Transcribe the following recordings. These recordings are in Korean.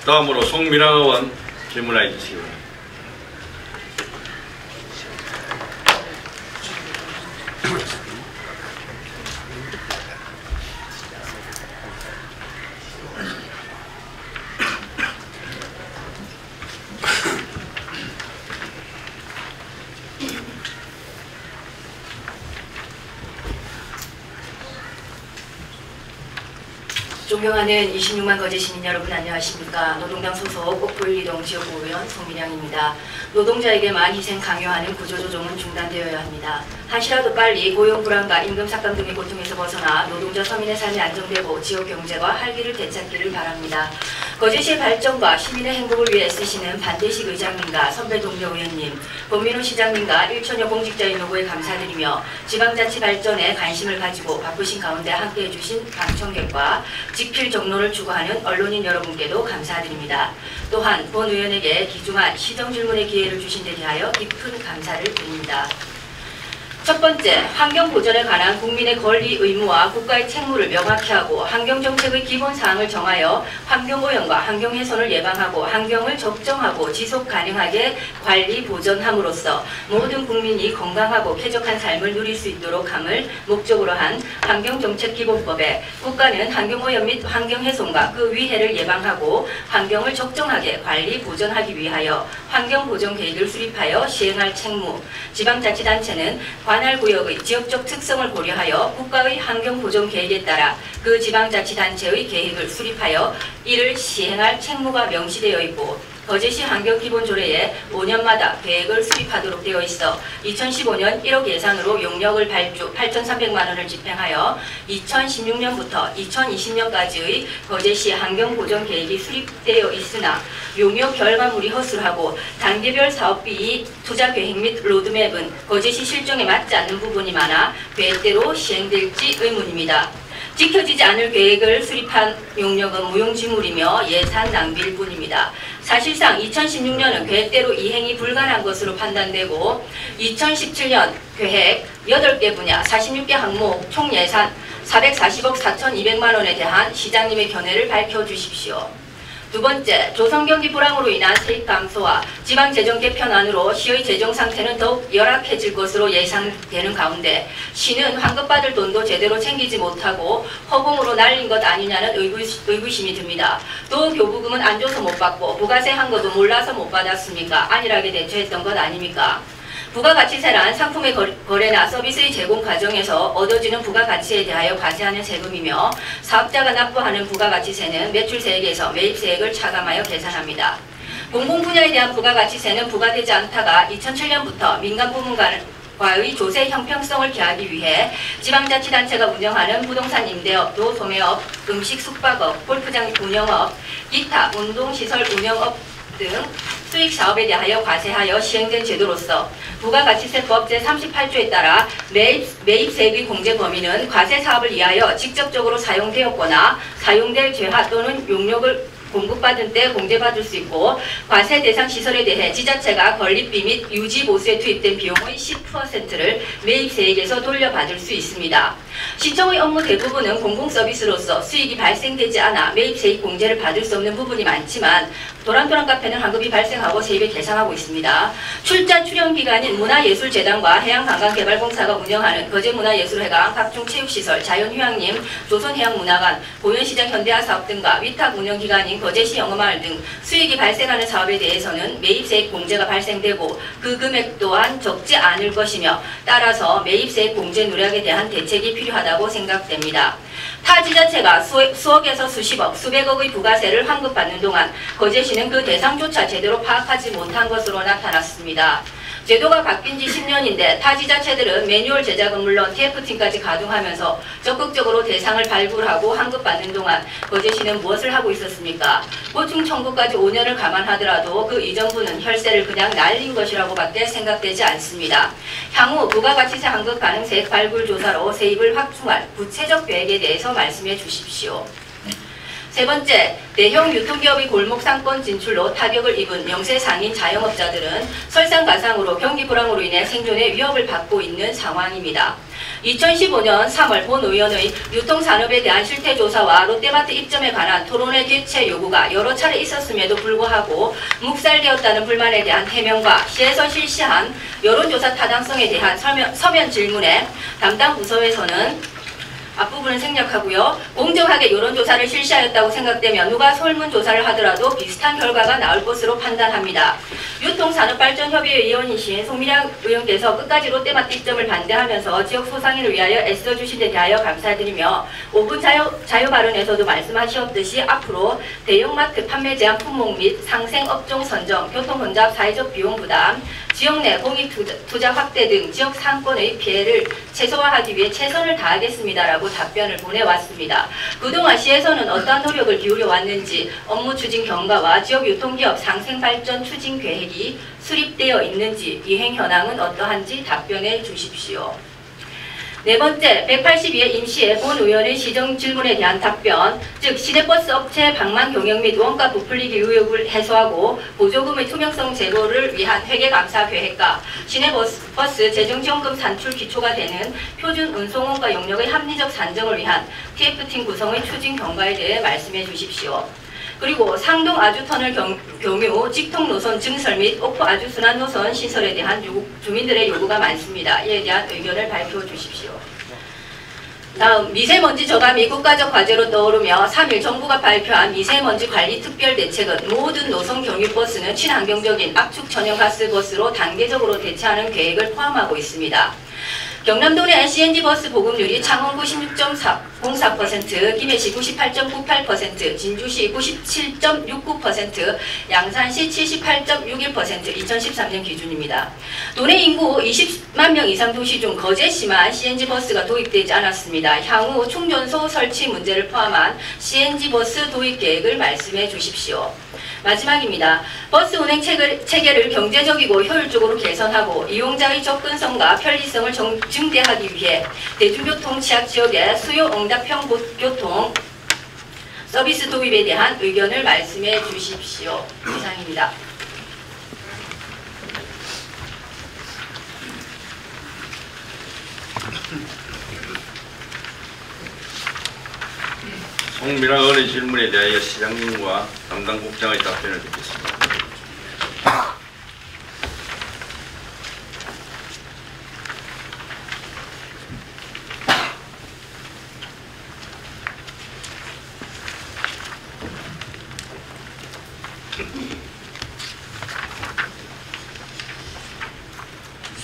다음으로 송민아 의원 질문해 주시기 바랍니다. 존경하는 26만 거제 시민 여러분 안녕하십니까. 노동당 소속 옥포일이동 지역구 의원 송민영입니다. 노동자에게만 희생 강요하는 구조조정은 중단되어야 합니다. 한시라도 빨리 고용 불안과 임금 삭감 등의 고통에서 벗어나 노동자 서민의 삶이 안정되고 지역 경제가 활기를 되찾기를 바랍니다. 거제시의 발전과 시민의 행복을 위해 애쓰시는 반대식 의장님과 선배 동료 의원님, 권민호 시장님과 1천여 공직자의 노고에 감사드리며 지방자치 발전에 관심을 가지고 바쁘신 가운데 함께해 주신 방청객과 직필 정론을 추구하는 언론인 여러분께도 감사드립니다. 또한 본 의원에게 귀중한 시정 질문의 기회를 주신 데 대하여 깊은 감사를 드립니다. 첫 번째, 환경 보전에 관한 국민의 권리, 의무와 국가의 책무를 명확히 하고 환경정책의 기본사항을 정하여 환경오염과 환경훼손을 예방하고 환경을 적정하고 지속가능하게 관리, 보전함으로써 모든 국민이 건강하고 쾌적한 삶을 누릴 수 있도록 함을 목적으로 한 환경정책기본법에 국가는 환경오염 및 환경훼손과 그 위해를 예방하고 환경을 적정하게 관리, 보전하기 위하여 환경보전계획을 수립하여 시행할 책무, 지방자치단체는 관할 구역의 지역적 특성을 고려하여 국가의 환경보전 계획에 따라 그 지방자치단체의 계획을 수립하여 이를 시행할 책무가 명시되어 있고 거제시 환경기본조례에 5년마다 계획을 수립하도록 되어 있어 2015년 1억 예산으로 용역을 발주 8,300만 원을 집행하여 2016년부터 2020년까지의 거제시 환경보전계획이 수립되어 있으나 용역 결과물이 허술하고 단계별 사업비 투자계획 및 로드맵은 거제시 실정에 맞지 않는 부분이 많아 계획대로 시행될지 의문입니다. 지켜지지 않을 계획을 수립한 용역은 무용지물이며 예산 낭비일 뿐입니다. 사실상 2016년은 계획대로 이행이 불가능한 것으로 판단되고 2017년 계획 8개 분야 46개 항목 총 예산 440억 4,200만 원에 대한 시장님의 견해를 밝혀주십시오. 두 번째, 조선경기 불황으로 인한 세입 감소와 지방재정 개편안으로 시의 재정 상태는 더욱 열악해질 것으로 예상되는 가운데 시는 환급받을 돈도 제대로 챙기지 못하고 허공으로 날린 것 아니냐는 의구심이 듭니다. 또 교부금은 안 줘서 못 받고 부가세 한 것도 몰라서 못 받았습니까? 안일하게 대처했던 것 아닙니까? 부가가치세란 상품의 거래나 서비스의 제공 과정에서 얻어지는 부가가치에 대하여 과세하는 세금이며 사업자가 납부하는 부가가치세는 매출세액에서 매입세액을 차감하여 계산합니다. 공공분야에 대한 부가가치세는 부과되지 않다가 2007년부터 민간부문과의 조세 형평성을 기하기 위해 지방자치단체가 운영하는 부동산 임대업, 도소매업, 음식 숙박업, 골프장 운영업, 기타 운동시설 운영업 등 수익사업에 대하여 과세하여 시행된 제도로서 부가가치세법 제38조에 따라 매입세액의 공제 범위는 과세사업을 위하여 직접적으로 사용되었거나 사용될 재화 또는 용역을 공급받은 때 공제받을 수 있고 과세 대상 시설에 대해 지자체가 건립비 및 유지보수에 투입된 비용의 10%를 매입세액에서 돌려받을 수 있습니다. 시청의 업무 대부분은 공공서비스로서 수익이 발생되지 않아 매입세액 공제를 받을 수 없는 부분이 많지만 도란도란 카페는 환급이 발생하고 세입에 계상하고 있습니다. 출자 출연기관인 문화예술재단과 해양관광개발공사가 운영하는 거제문화예술회관, 각종 체육시설, 자연휴양림, 조선해양문화관, 보현시장 현대화사업 등과 위탁 운영기관인 거제시 영어마을 등 수익이 발생하는 사업에 대해서는 매입세액 공제가 발생되고 그 금액 또한 적지 않을 것이며 따라서 매입세액 공제 누락에 대한 대책이 필요하다고 생각됩니다. 타 지자체가 수억에서 수십억, 수백억의 부가세를 환급받는 동안 거제시는 그 대상조차 제대로 파악하지 못한 것으로 나타났습니다. 제도가 바뀐 지 10년인데 타 지자체들은 매뉴얼 제작은 물론 TF팀까지 가동하면서 적극적으로 대상을 발굴하고 환급받는 동안 거제시는 무엇을 하고 있었습니까? 보충 청구까지 5년을 감안하더라도 그 이전부는 혈세를 그냥 날린 것이라고밖에 생각되지 않습니다. 향후 부가가치세 환급 가능세 발굴 조사로 세입을 확충할 구체적 계획에 대해서 말씀해 주십시오. 세 번째, 대형 유통기업의 골목 상권 진출로 타격을 입은 명세상인 자영업자들은 설상가상으로 경기 불황으로 인해 생존에 위협을 받고 있는 상황입니다. 2015년 3월 본 의원의 유통산업에 대한 실태조사와 롯데마트 입점에 관한 토론회 개최 요구가 여러 차례 있었음에도 불구하고 묵살되었다는 불만에 대한 해명과 시에서 실시한 여론조사 타당성에 대한 서면 질문에 담당 부서에서는 앞부분을 생략하고요. 공정하게 여론조사를 실시하였다고 생각되면 누가 설문조사를 하더라도 비슷한 결과가 나올 것으로 판단합니다. 유통산업발전협의회 위원이신 송미량 의원께서 끝까지 롯데마트 입점을 반대하면서 지역 소상인을 위하여 애써주신 데 대하여 감사드리며 5분 자유 발언에서도 말씀하셨듯이 앞으로 대형마트 판매 제한 품목 및 상생업종 선정, 교통혼잡 사회적 비용 부담, 지역 내 공익투자 확대 등 지역 상권의 피해를 최소화하기 위해 최선을 다하겠습니다라고 답변을 보내왔습니다. 그동안 시에서는 어떠한 노력을 기울여 왔는지, 업무 추진 경과와 지역 유통기업 상생발전 추진 계획이 수립되어 있는지, 이행 현황은 어떠한지 답변해 주십시오. 네 번째, 182회 임시회 본 의원의 시정 질문에 대한 답변, 즉 시내버스 업체 방만 경영 및 원가 부풀리기 의혹을 해소하고 보조금의 투명성 제고를 위한 회계감사 계획과 시내버스 재정지원금 산출 기초가 되는 표준 운송원가 용역의 합리적 산정을 위한 TF팀 구성의 추진 경과에 대해 말씀해 주십시오. 그리고 상동 아주터널 경유 직통 노선 증설 및 오프 아주순환 노선 시설에 대한 주민들의 요구가 많습니다. 이에 대한 의견을 발표해 주십시오. 다음, 미세먼지 저감이 국가적 과제로 떠오르며 3일 정부가 발표한 미세먼지 관리 특별대책은 모든 노선 경유버스는 친환경적인 압축 천연가스 버스로 단계적으로 대체하는 계획을 포함하고 있습니다. 경남도 내 CNG 버스 보급률이 창원 96.04%, 김해시 98.98%, 진주시 97.69%, 양산시 78.61% 2013년 기준입니다. 도내 인구 20만 명 이상 도시 중 거제시만 CNG 버스가 도입되지 않았습니다. 향후 충전소 설치 문제를 포함한 CNG 버스 도입 계획을 말씀해 주십시오. 마지막입니다. 버스 운행 체계를 경제적이고 효율적으로 개선하고 이용자의 접근성과 편리성을 증대하기 위해 대중교통 취약 지역의 수요 응답형 교통 서비스 도입에 대한 의견을 말씀해 주십시오. 이상입니다. 송미랑 의원의 질문에 대하여 시장님과 담당 국장의 답변을 듣겠습니다.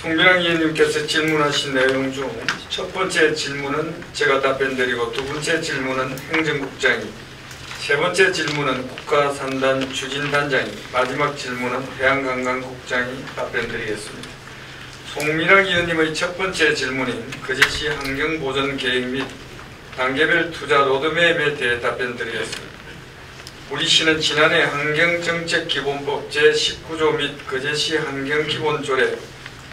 송미랑 의원님께서 질문하신 내용 중 첫 번째 질문은 제가 답변드리고 두 번째 질문은 행정국장이, 세 번째 질문은 국가산단 추진단장이, 마지막 질문은 해양관광국장이 답변드리겠습니다. 송미랑 의원님의 첫 번째 질문인 거제시 환경보전계획 및 단계별 투자 로드맵에 대해 답변드리겠습니다. 우리 시는 지난해 환경정책기본법 제19조 및 거제시 환경기본조례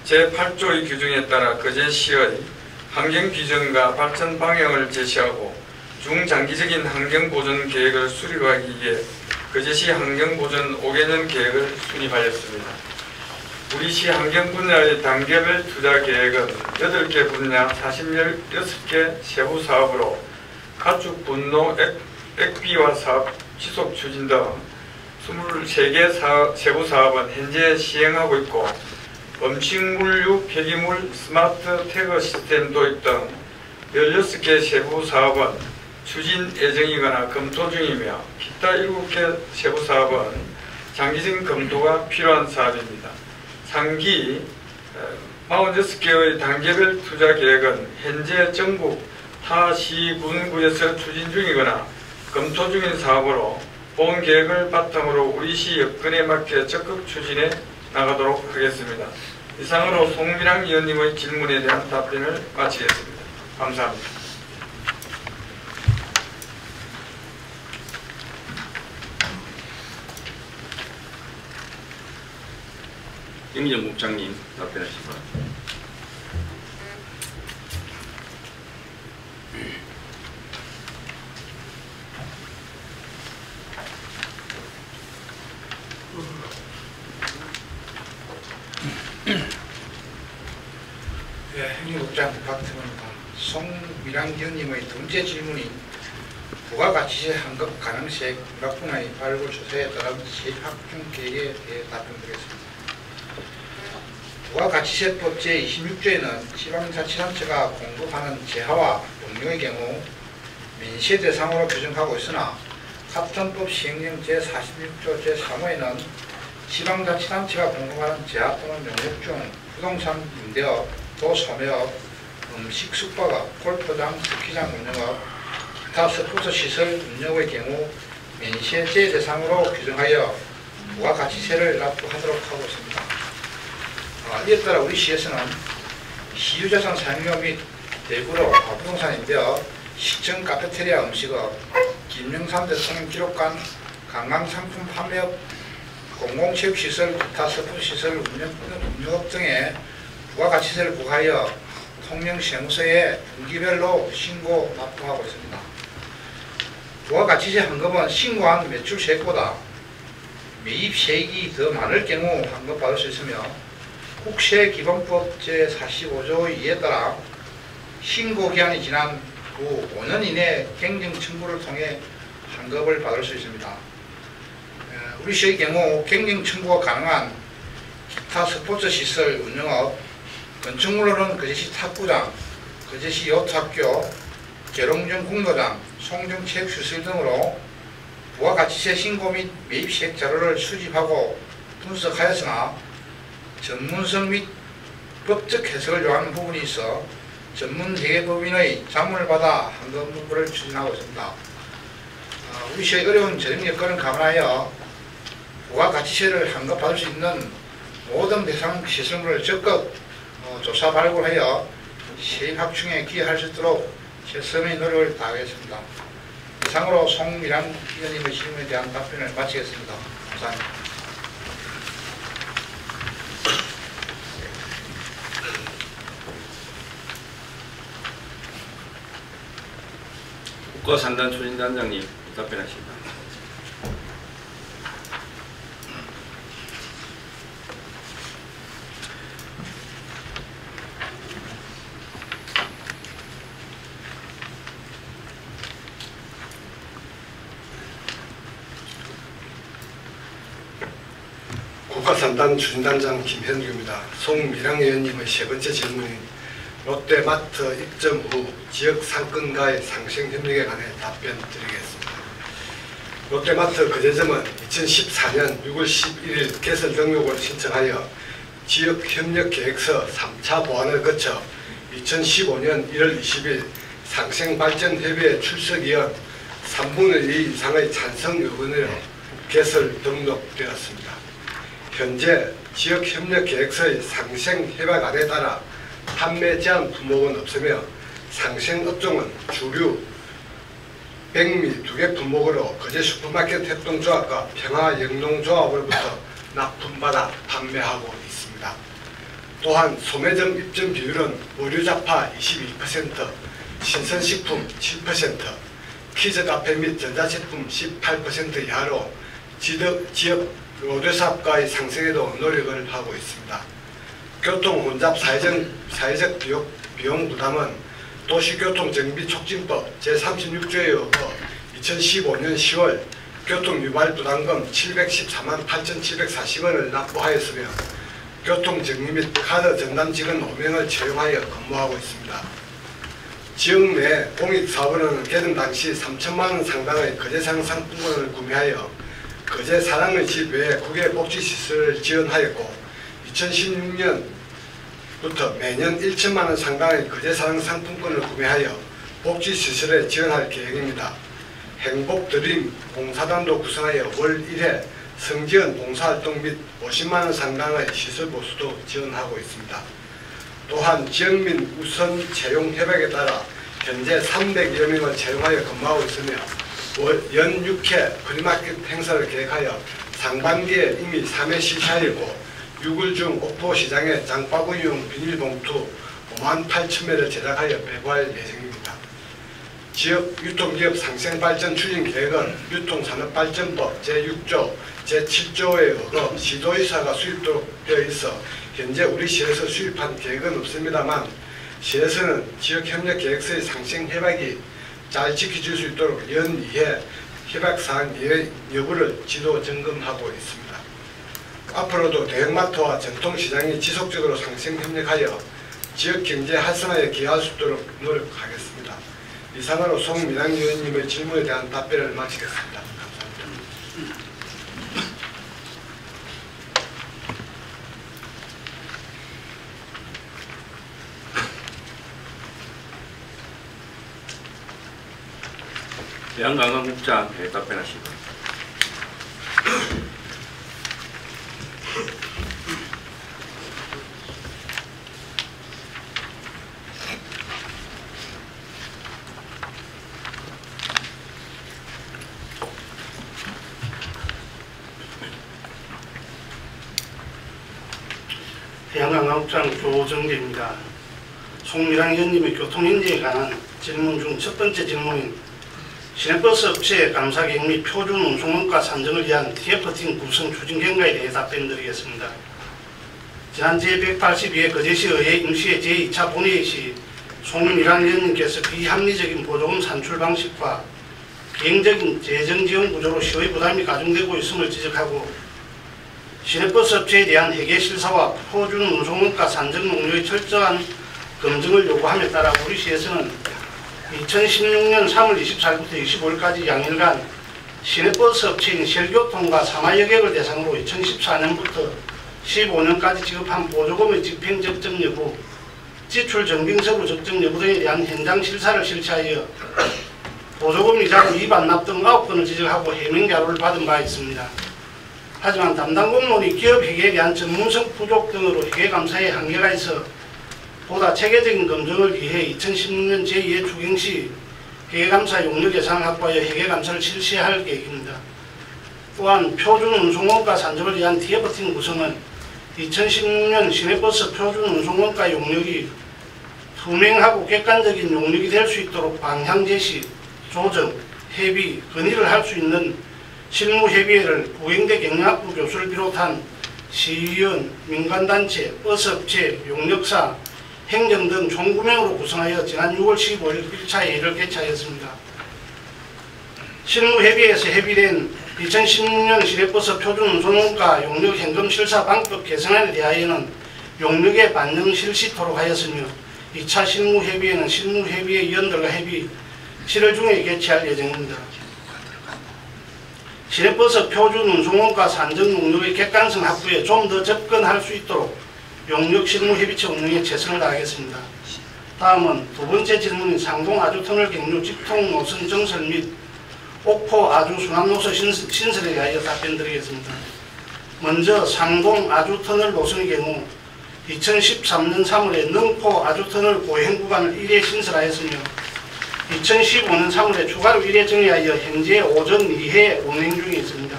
제8조의 규정에 따라 거제시의 환경비전과 발전 방향을 제시하고 중장기적인 환경보전 계획을 수립하기 위해 거제시 환경보전 5개년 계획을 수립하였습니다. 우리 시 환경 분야의 단계별 투자 계획은 8개 분야 46개 세부 사업으로 가축 분노 액비화 사업 지속 추진 등 23개 세부 사업은 현재 시행하고 있고, 음식물류, 폐기물, 스마트 태그 시스템 도입 등 16개 세부 사업은 추진 예정이거나 검토 중이며, 기타 7개 세부 사업은 장기적인 검토가 필요한 사업입니다. 상기 46개의 단계별 투자 계획은 현재 전국 타 시, 군구에서 추진 중이거나 검토 중인 사업으로 본 계획을 바탕으로 우리 시 여건에 맞게 적극 추진해 나가도록 하겠습니다. 이상으로 송미랑 의원님의 질문에 대한 답변을 마치겠습니다. 감사합니다. 임희정 국장님 답변하시기 바랍니다. 네, 행정국장 박태문 송미랑 의원님의 두 번째 질문인 부가가치세 환급 가능세 분학분의 발굴 조사에 따른 세입학중 계획에 대해 답변드리겠습니다. 부가가치세법 제26조에는 지방자치단체가 공급하는 재화와 용료의 경우 민세 대상으로 규정하고 있으나 같은 법 시행령 제46조 제3호에는 지방자치단체가 공급하는 재화 또는 용역 중 부동산 임대업, 도소매업, 음식 숙박업, 골프장, 스키장 운영업, 기타 스포츠시설 운영의 경우 민세제 대상으로 규정하여 부가가치세를 납부하도록 하고 있습니다. 이에 따라 우리 시에서는 시유자산 사용료 및 대구로 부동산 임대업, 시청 카페테리아 음식업, 김영삼 대통령 기록관 관광상품 판매업, 공공체육시설, 기타 스포츠시설 운영업 등의 부가가치세를 부과하여 통영세무서에 분기별로 신고 납부하고 있습니다. 부가가치세 환급은 신고한 매출세액보다 매입세액이 더 많을 경우 환급받을 수 있으며 국세기본법 제45조 2에 따라 신고기한이 지난 후 5년 이내 경쟁 청구를 통해 환급을 받을 수 있습니다. 우리 시의 경우 경쟁 청구가 가능한 기타 스포츠시설 운영업, 건축물로는 거제시 탁구장, 거제시 요트학교, 계룡중 공도장, 송정 체육시설 등으로 부가가치세 신고 및 매입세액 자료를 수집하고 분석하였으나 전문성 및 법적 해석을 요하는 부분이 있어 전문회계법인의 자문을 받아 환급문구를 추진하고 있습니다. 우리 시의 어려운 재정 여건을 감안하여 부가가치세를 환급받을 수 있는 모든 대상 시설물을 적극 조사 발굴하여 세입 확충에 기여할 수 있도록 최선의 노력을 다하겠습니다. 이상으로 송미란 의원님의 질문에 대한 답변을 마치겠습니다. 감사합니다. 국가산단 추진단장님 답변하십니다. 국가산단 추진단장 김현규입니다. 송미랑 의원님의 세 번째 질문인 롯데마트 입점 후 지역 상권가의 상생 협력에 관해 답변 드리겠습니다. 롯데마트 거제점은 2014년 6월 11일 개설 등록을 신청하여 지역 협력 계획서 3차 보완을 거쳐 2015년 1월 20일 상생발전협의회 출석위원 3분의 2 이상의 찬성 의원으로 개설 등록되었습니다. 현재 지역협력계획서의 상생협약안에 따라 판매 제한 품목은 없으며 상생업종은 주류 백미 2개 품목으로 거제 슈퍼마켓 협동조합과 평화영농조합으로부터 납품받아 판매하고 있습니다. 또한 소매점 입점 비율은 의류잡화 22%, 신선식품 7%, 키즈카페 및 전자제품 18% 이하로 지역 의료사업가의 상승에도 노력을 하고 있습니다. 교통혼잡 사회적 비용 부담은 도시교통정비촉진법 제36조에 의거 2015년 10월 교통유발부담금 714만 8,740원을 납부하였으며 교통정리 및 카드 전담 직원 5명을 채용하여 근무하고 있습니다. 지역 내 공익사업으로는 개점 당시 3천만원 상당의 거제상 상품권을 구매하여 거제 사랑의 집 외에 국외 복지시설을 지원하였고 2016년부터 매년 1천만원 상당의 거제사랑 상품권을 구매하여 복지시설에 지원할 계획입니다. 행복드림 봉사단도 구성하여 월 1회 성지연 봉사활동 및 50만원 상당의 시설 보수도 지원하고 있습니다. 또한 지역민 우선 채용 협약에 따라 현재 300여 명을 채용하여 근무하고 있으며 연 6회 프리마켓 행사를 계획하여 상반기에 이미 3회 시사일고 6월 중 옥포시장에 장바구니용 비닐봉투 58,000매를 제작하여 배부할 예정입니다. 지역 유통기업 상생발전 추진계획은 유통산업발전법 제6조, 제7조에 의거 시도의사가 수립되어 있어 현재 우리 시에서 수립한 계획은 없습니다만 시에서는 지역협력계획서의 상생 협약이 잘 지켜질 수 있도록 연이해 협약사항 여부를 지도 점검하고 있습니다. 앞으로도 대형마트와 전통시장이 지속적으로 상생협력하여 지역경제 활성화에 기여할 수 있도록 노력하겠습니다. 이상으로 송민항 의원님의 질문에 대한 답변을 마치겠습니다. 감사합니다. 대한관광국장 답변하시고. 대한관광국장 조정재입니다. 송미랑 의원님의 교통인재에 관한 질문 중 첫 번째 질문인 시내버스 업체 감사 계획 및 표준 운송원가 산정을 위한 TF팀 구성 추진 경과에 대해 답변드리겠습니다. 지난 제182회 거제시의회 임시회 제2차 본회의 시 송미랑 의원님께서 비합리적인 보조금 산출 방식과 개인적인 재정지원 구조로 시의 부담이 가중되고 있음을 지적하고 시내버스 업체에 대한 회계 실사와 표준 운송원가 산정 목록의 철저한 검증을 요구함에 따라 우리 시에서는 2016년 3월 24일부터 25일까지 양일간 시내버스 업체인 쉘교통과 사마여객을 대상으로 2014년부터 15년까지 지급한 보조금의 집행 적정 여부, 지출 정빙서부 적정 여부 등에 대한 현장 실사를 실시하여 보조금 이자로 이반납 등 9건을 지적하고 해명 자료를 받은 바 있습니다. 하지만 담당 공무원이 기업 회계에 대한 전문성 부족 등으로 회계감사에 한계가 있어 보다 체계적인 검증을 위해 2016년 제2회 추경 시 회계감사 용역 예산을 확보하여 회계감사를 실시할 계획입니다. 또한 표준 운송원가 산정을 위한 TF팀 구성은 2016년 시내버스 표준 운송원가 용역이 투명하고 객관적인 용역이 될 수 있도록 방향 제시, 조정, 협의, 건의를 할 수 있는 실무협의회를 부경대 경영학부 교수를 비롯한 시의원, 민간단체, 버스업체, 용역사, 행정 등 총 9명으로 구성하여 지난 6월 15일 1차 회의를 개최하였습니다. 실무협의회에서 협의된 2016년 시내버스 표준 운송원가 용역 현금 실사 방법 개선안에 대하여는 용역에 반영 실시토록 하였으며 2차 실무협의회는 실무협의회 위원들과 협의 7월 중에 개최할 예정입니다. 시내버스 표준 운송원가 산정 용역의 객관성 확보에 좀 더 접근할 수 있도록 용역 실무협의체 운영에 최선을 다하겠습니다. 다음은 두 번째 질문인 상동 아주터널 경로 직통 노선 정설 및 옥포 아주 순환노선 신설에 대하여 답변드리겠습니다. 먼저 상동 아주터널 노선의 경우 2013년 3월에 능포 아주터널 고행 구간을 1회 신설하였으며 2015년 3월에 추가로 1회 정리하여 현재 오전 2회 운행 중에 있습니다.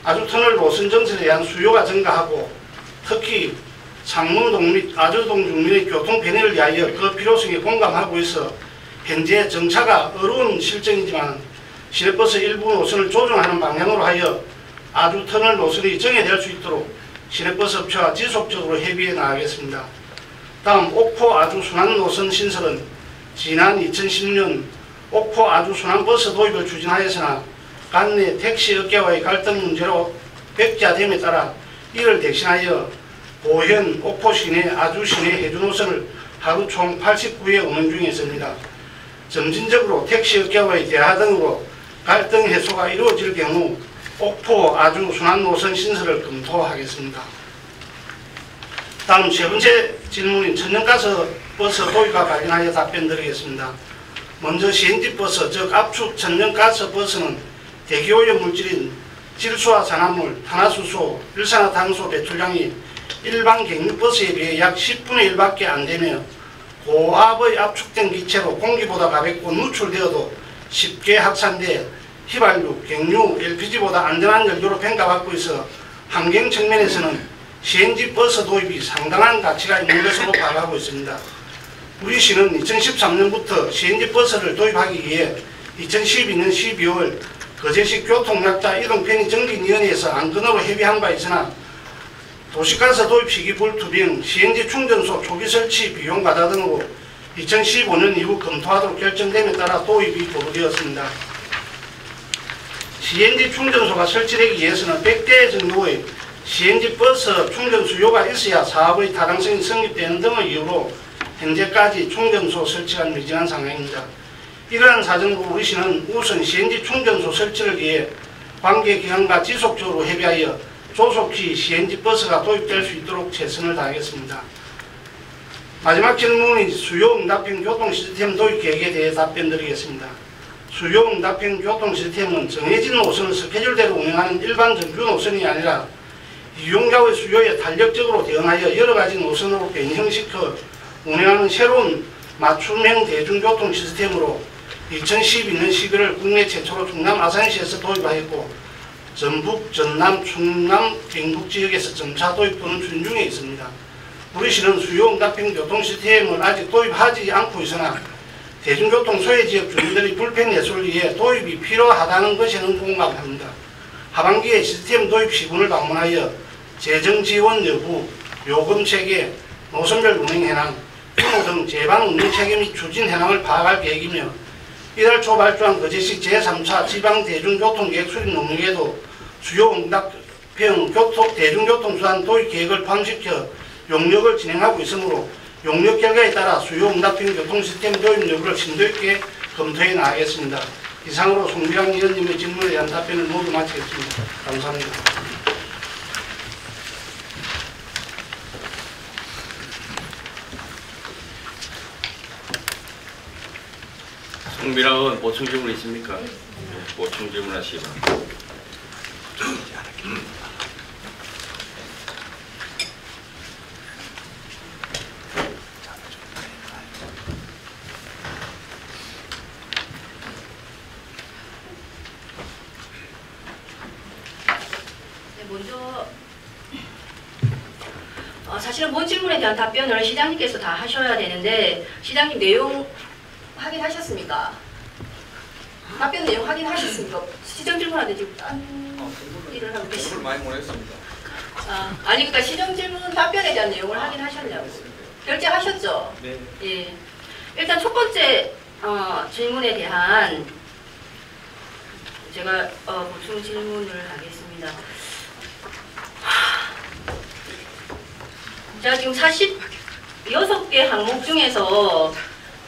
아주터널 노선 정설에 대한 수요가 증가하고 특히 상문동 및 아주동 주민의 교통 편의를 위하여 그 필요성에 공감하고 있어 현재 정차가 어려운 실정이지만 시내버스 일부 노선을 조정하는 방향으로 하여 아주터널 노선이 정해될 수 있도록 시내버스 업체와 지속적으로 협의해 나가겠습니다. 다음 옥포 아주순환 노선 신설은 지난 2010년 옥포 아주순환버스 도입을 추진하였으나 관내 택시업계와의 갈등 문제로 백자됨에 따라 이를 대신하여 보현, 옥포시내, 아주시내 해주 노선을 하루 총 89회 운행 중에 있습니다. 점진적으로 택시업계와의 대화 등으로 갈등 해소가 이루어질 경우 옥포, 아주, 순환 노선 신설을 검토하겠습니다. 다음 세 번째 질문인 천연가스 버스 도입과 관련하여 답변드리겠습니다. 먼저 CNG버스, 즉 압축 천연가스 버스는 대기오염 물질인 질소와 산화물, 탄화수소, 일산화탄소 배출량이 일반 경유버스에 비해 약 10분의 1밖에 안되며 고압의 압축된 기체로 공기보다 가볍고 누출되어도 쉽게 확산돼 휘발유, 경유, LPG보다 안전한 연료로 평가받고 있어 환경 측면에서는 CNG버스 도입이 상당한 가치가 있는 것으로 파악하고 있습니다. 우리 시는 2013년부터 CNG버스를 도입하기 위해 2012년 12월 거제시 교통약자 이동편의 정진위원회에서 안건으로 협의한 바 있으나 도시가스 도입 시기 불투빙, CNG 충전소 초기 설치 비용 과다 등으로 2015년 이후 검토하도록 결정됨에 따라 도입이 보류되었습니다. CNG 충전소가 설치되기 위해서는 100대 정도의 CNG 버스 충전 수요가 있어야 사업의 타당성이 성립되는 등의 이유로 현재까지 충전소 설치가 미진한 상황입니다. 이러한 사정으로 우리시는 우선 CNG 충전소 설치를 위해 관계기관과 지속적으로 협의하여 조속히 CNG 버스가 도입될 수 있도록 최선을 다하겠습니다. 마지막 질문이 수요응답형 교통시스템 도입 계획에 대해 답변드리겠습니다. 수요응답형 교통시스템은 정해진 노선을 스케줄대로 운행하는 일반 정규 노선이 아니라 이용자의 수요에 탄력적으로 대응하여 여러가지 노선으로 변형시켜 운행하는 새로운 맞춤형 대중교통 시스템으로 2012년 11월 국내 최초로 충남 아산시에서 도입하였고 전북, 전남, 충남, 경북지역에서 점차 도입 또는 추진 중에 있습니다. 우리시는 수요응답형 교통시스템을 아직 도입하지 않고 있으나 대중교통 소외지역 주민들의 불편 해소를 위해 도입이 필요하다는 것에는 공감합니다. 하반기에 시스템 도입 시군을 방문하여 재정 지원 여부, 요금 체계, 노선별 운행 현황, 규모 등 제반 운영 체계 및 추진 현황을 파악할 계획이며 이달 초 발주한 거제시 제3차 지방대중교통계획 수립 논의에도 수요응답형 대중교통수단 도입 계획을 포함시켜 용역을 진행하고 있으므로 용역 결과에 따라 수요응답형 교통시스템 도입 여부를 심도 있게 검토해 나가겠습니다. 이상으로 송미랑 의원님의 질문에 대한 답변을 모두 마치겠습니다. 감사합니다. 송미랑 의원 보충 질문 있습니까? 네, 보충 질문하시기 바랍니다. 먼저 사실은 본 질문에 대한 답변을 시장님께서 다 하셔야 되는데 시장님 내용 확인하셨습니까? 답변 내용 확인하셨습니까? 시정 질문하는데 지금 딴 일을 하고 계십니다. 많이 보냈습니다. 아니 그러니까 시정 질문 답변에 대한 내용을 확인하셨냐고. 결제하셨죠? 네. 예. 일단 첫 번째 질문에 대한 제가 보충 질문을 하겠습니다. 자, 지금 46개 항목 중에서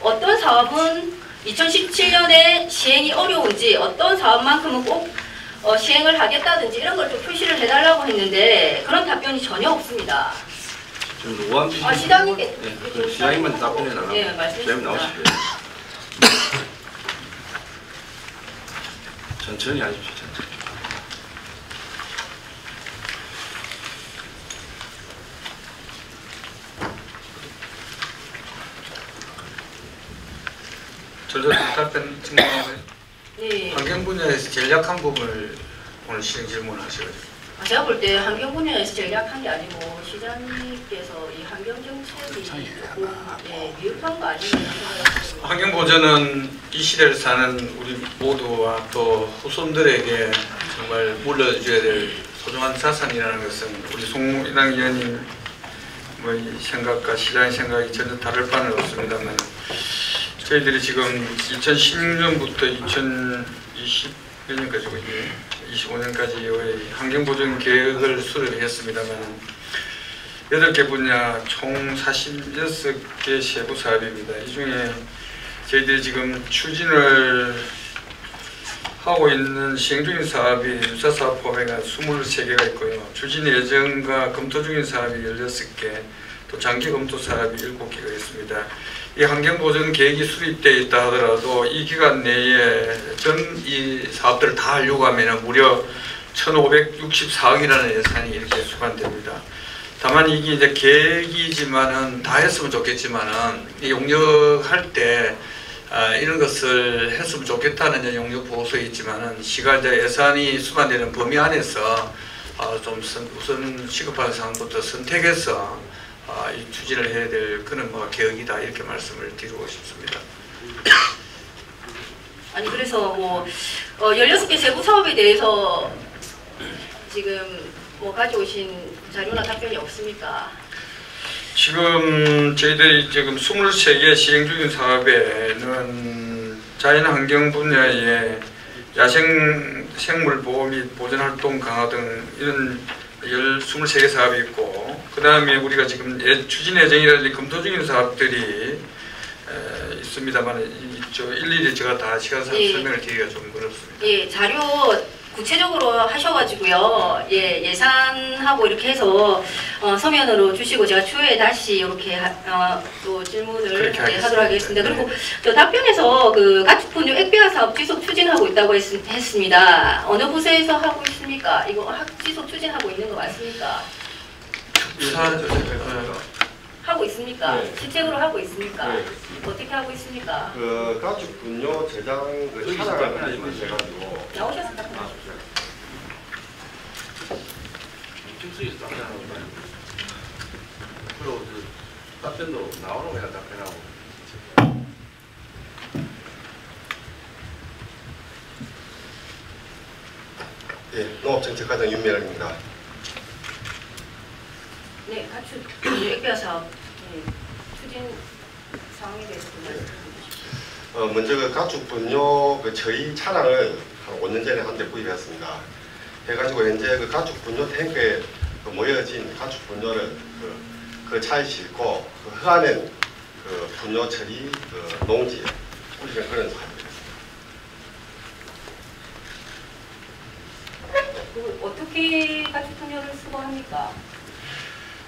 어떤 사업은 2017년에 시행이 어려운지 어떤 사업만큼은 꼭 시행을 하겠다든지 이런 걸 좀 표시를 해달라고 했는데 그런 답변이 전혀 없습니다. 좀 노안 시장님께 네, 그 시장님만 답변해 달라고. 네, 말씀해 시장님 주십니다. 나오십시오. 천천히 하십시오. 천천히. 저도 답변 질문하고요. 네. 환경 분야에서 제일 약한 부분을 오늘 시행 질문하셔가지고. 제가 볼 때 환경 분야에서 제일 약한 게 아니고 시장님께서 이 환경 정책이 조금 미흡한 거 아닌가 생각합니다. 환경 보전은 이 시대를 사는 우리 모두와 또 후손들에게 정말 물려줘야 될 소중한 자산이라는 것은 우리 송미랑 의원님 뭐 생각과 시장의 생각이 전혀 다를 바는 없습니다만 저희들이 지금 2016년부터 2020년까지 25년까지의 환경보전 계획을 수립했습니다만 8개 분야 총 46개 세부 사업입니다. 이 중에 저희들이 지금 추진을 하고 있는 시행 중인 사업이 유사 사업 포함해가 23개가 있고요. 추진 예정과 검토 중인 사업이 16개, 또 장기 검토 사업이 7개가 있습니다. 이 환경보전 계획이 수립되어 있다 하더라도 이 기간 내에 이 사업들을 다 하려고 하면 무려 1,564억이라는 예산이 이렇게 수반됩니다. 다만 이게 이제 계획이지만은 다 했으면 좋겠지만은 용역할 때 이런 것을 했으면 좋겠다는 용역 보고서에 있지만은 시간제 예산이 수반되는 범위 안에서 좀 우선 시급한 사항부터 선택해서 이 추진을 해야 될 그런 계획이다 이렇게 말씀을 드리고 싶습니다. 아니 그래서 16개 세부 사업에 대해서 지금 뭐 가져오신 자료나 답변이 없습니까? 지금 저희들이 지금 23개 시행 중인 사업에는 자연환경 분야의 야생생물 보호 및 보존활동 강화 등 이런 23개 사업이 있고, 그 다음에 우리가 지금 추진 예정이라든지 검토 중인 사업들이 있습니다만 일일이 제가 다 시간상 설명을 드리기가 좀 어렵습니다. 예, 자료 구체적으로 하셔가지고요. 예, 예산하고 이렇게 해서 서면으로 주시고 제가 추후에 다시 이렇게 또 질문을 하도록 하겠습니다. 그리고 저 답변에서 그 가축분뇨 액비화 사업 지속 추진하고 있다고 했습니다. 어느 부서에서 하고 있습니까? 이거 지속 추진하고 있는 거 맞습니까? 하고 있습니까? 네. 실제로 하고 있습니까? 네. 어떻게 하고 있습니까? 그 가축 분뇨 제장 그 차량을 해가지고 나오셔서 답변하십시오. 즉수에서 답변하는 거예요. 그리고 답변도 나오라고 해야 답변하고. 예, 농업정책과장 윤미락입니다. 네, 가축 액비화 사업 추진 상황에 대해서 좀 말씀해 주십시오. 먼저 그 가축 분뇨 그 저희 차량을 한 5년 전에 한 대 구입했습니다. 해가지고 현재 그 가축 분뇨 탱크에 그 모여진 가축 분뇨를 그 차에 싣고 그 흑안엔 그 분뇨 처리 그 농지에 뿌리는 그런 사업입니다. 어떻게 가축 분뇨를 수거합니까?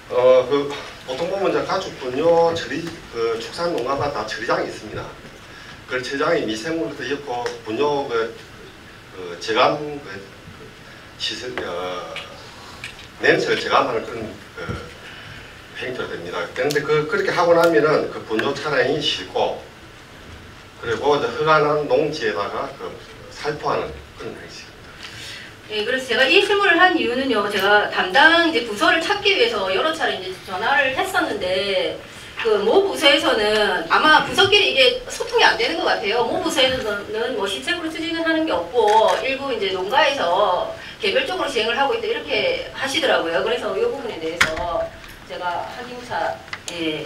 그 보통 보면 이제 가축 분뇨 처리 그 축산 농가마다 다 처리장이 있습니다. 그 처리장이 미생물도 있고 분뇨 그 제감 그 시설 냄새를 제감하는 그런 그 행태가 됩니다. 그런데 그렇게 하고 나면은 그 분뇨 차량이 싣고 그리고 이제 흑안한 농지에다가 그 살포하는 그런 방식입니다. 네, 그래서 제가 이 질문을 한 이유는요, 제가 담당 이제 부서를 찾기 위해서 여러 차례 이제 전화를 했었는데, 그 모 부서에서는 아마 부서끼리 이게 소통이 안 되는 것 같아요. 모 부서에서는 뭐 시책으로 추진을 하는 게 없고, 일부 이제 농가에서 개별적으로 시행을 하고 있다 이렇게 하시더라고요. 그래서 이 부분에 대해서 제가 확인차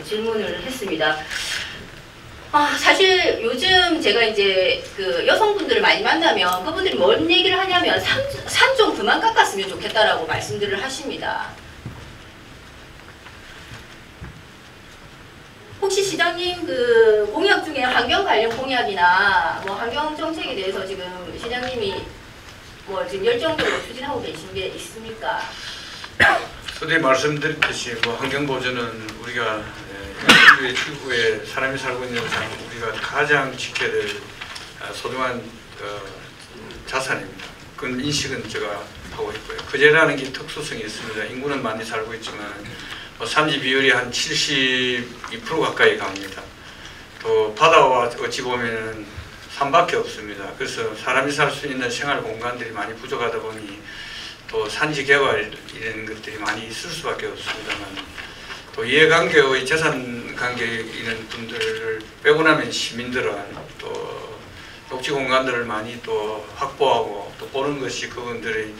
질문을 했습니다. 사실 요즘 제가 이제 그 여성분들을 많이 만나면 그분들이 뭔 얘기를 하냐면 산 좀 그만 깎았으면 좋겠다라고 말씀들을 하십니다. 혹시 시장님 그 공약 중에 환경 관련 공약이나 뭐 환경 정책에 대해서 지금 시장님이 뭐 지금 열정적으로 추진하고 계신 게 있습니까? 서두에 말씀드렸듯이 뭐 환경 보전은 우리가 인류의 지구에 사람이 살고 있는 상 우리가 가장 지켜야 될 소중한 자산입니다. 그런 인식은 제가 하고 있고요. 거제라는 게 특수성이 있습니다. 인구는 많이 살고 있지만 산지 비율이 한 72% 가까이 갑니다. 또 바다와 어찌 보면은 산밖에 없습니다. 그래서 사람이 살 수 있는 생활 공간들이 많이 부족하다 보니 또 산지 개발 이런 것들이 많이 있을 수밖에 없습니다만 또 이해관계의 재산 관계에 있는 분들을 빼고 나면 시민들은 또 녹지 공간들을 많이 또 확보하고 또 보는 것이 그분들의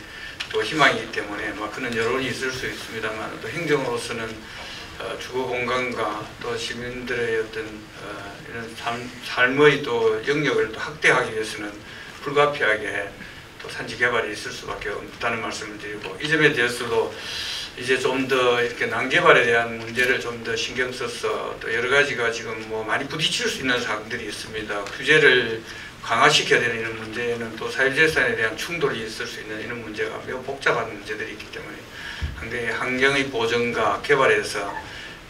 또 희망이기 때문에 그런 여론이 있을 수 있습니다만 또 행정으로서는 주거 공간과 또 시민들의 어떤 이런 삶의 또 영역을 또 확대하기 위해서는 불가피하게 또 산지 개발이 있을 수밖에 없다는 말씀을 드리고 이 점에 대해서도 이제 좀 더 이렇게 난개발에 대한 문제를 좀 더 신경 써서 또 여러 가지가 지금 뭐 많이 부딪힐 수 있는 사항들이 있습니다. 규제를 강화시켜야 되는 이런 문제는 또 사유재산에 대한 충돌이 있을 수 있는 이런 문제가 매우 복잡한 문제들이 있기 때문에 상당히 환경의 보전과 개발에서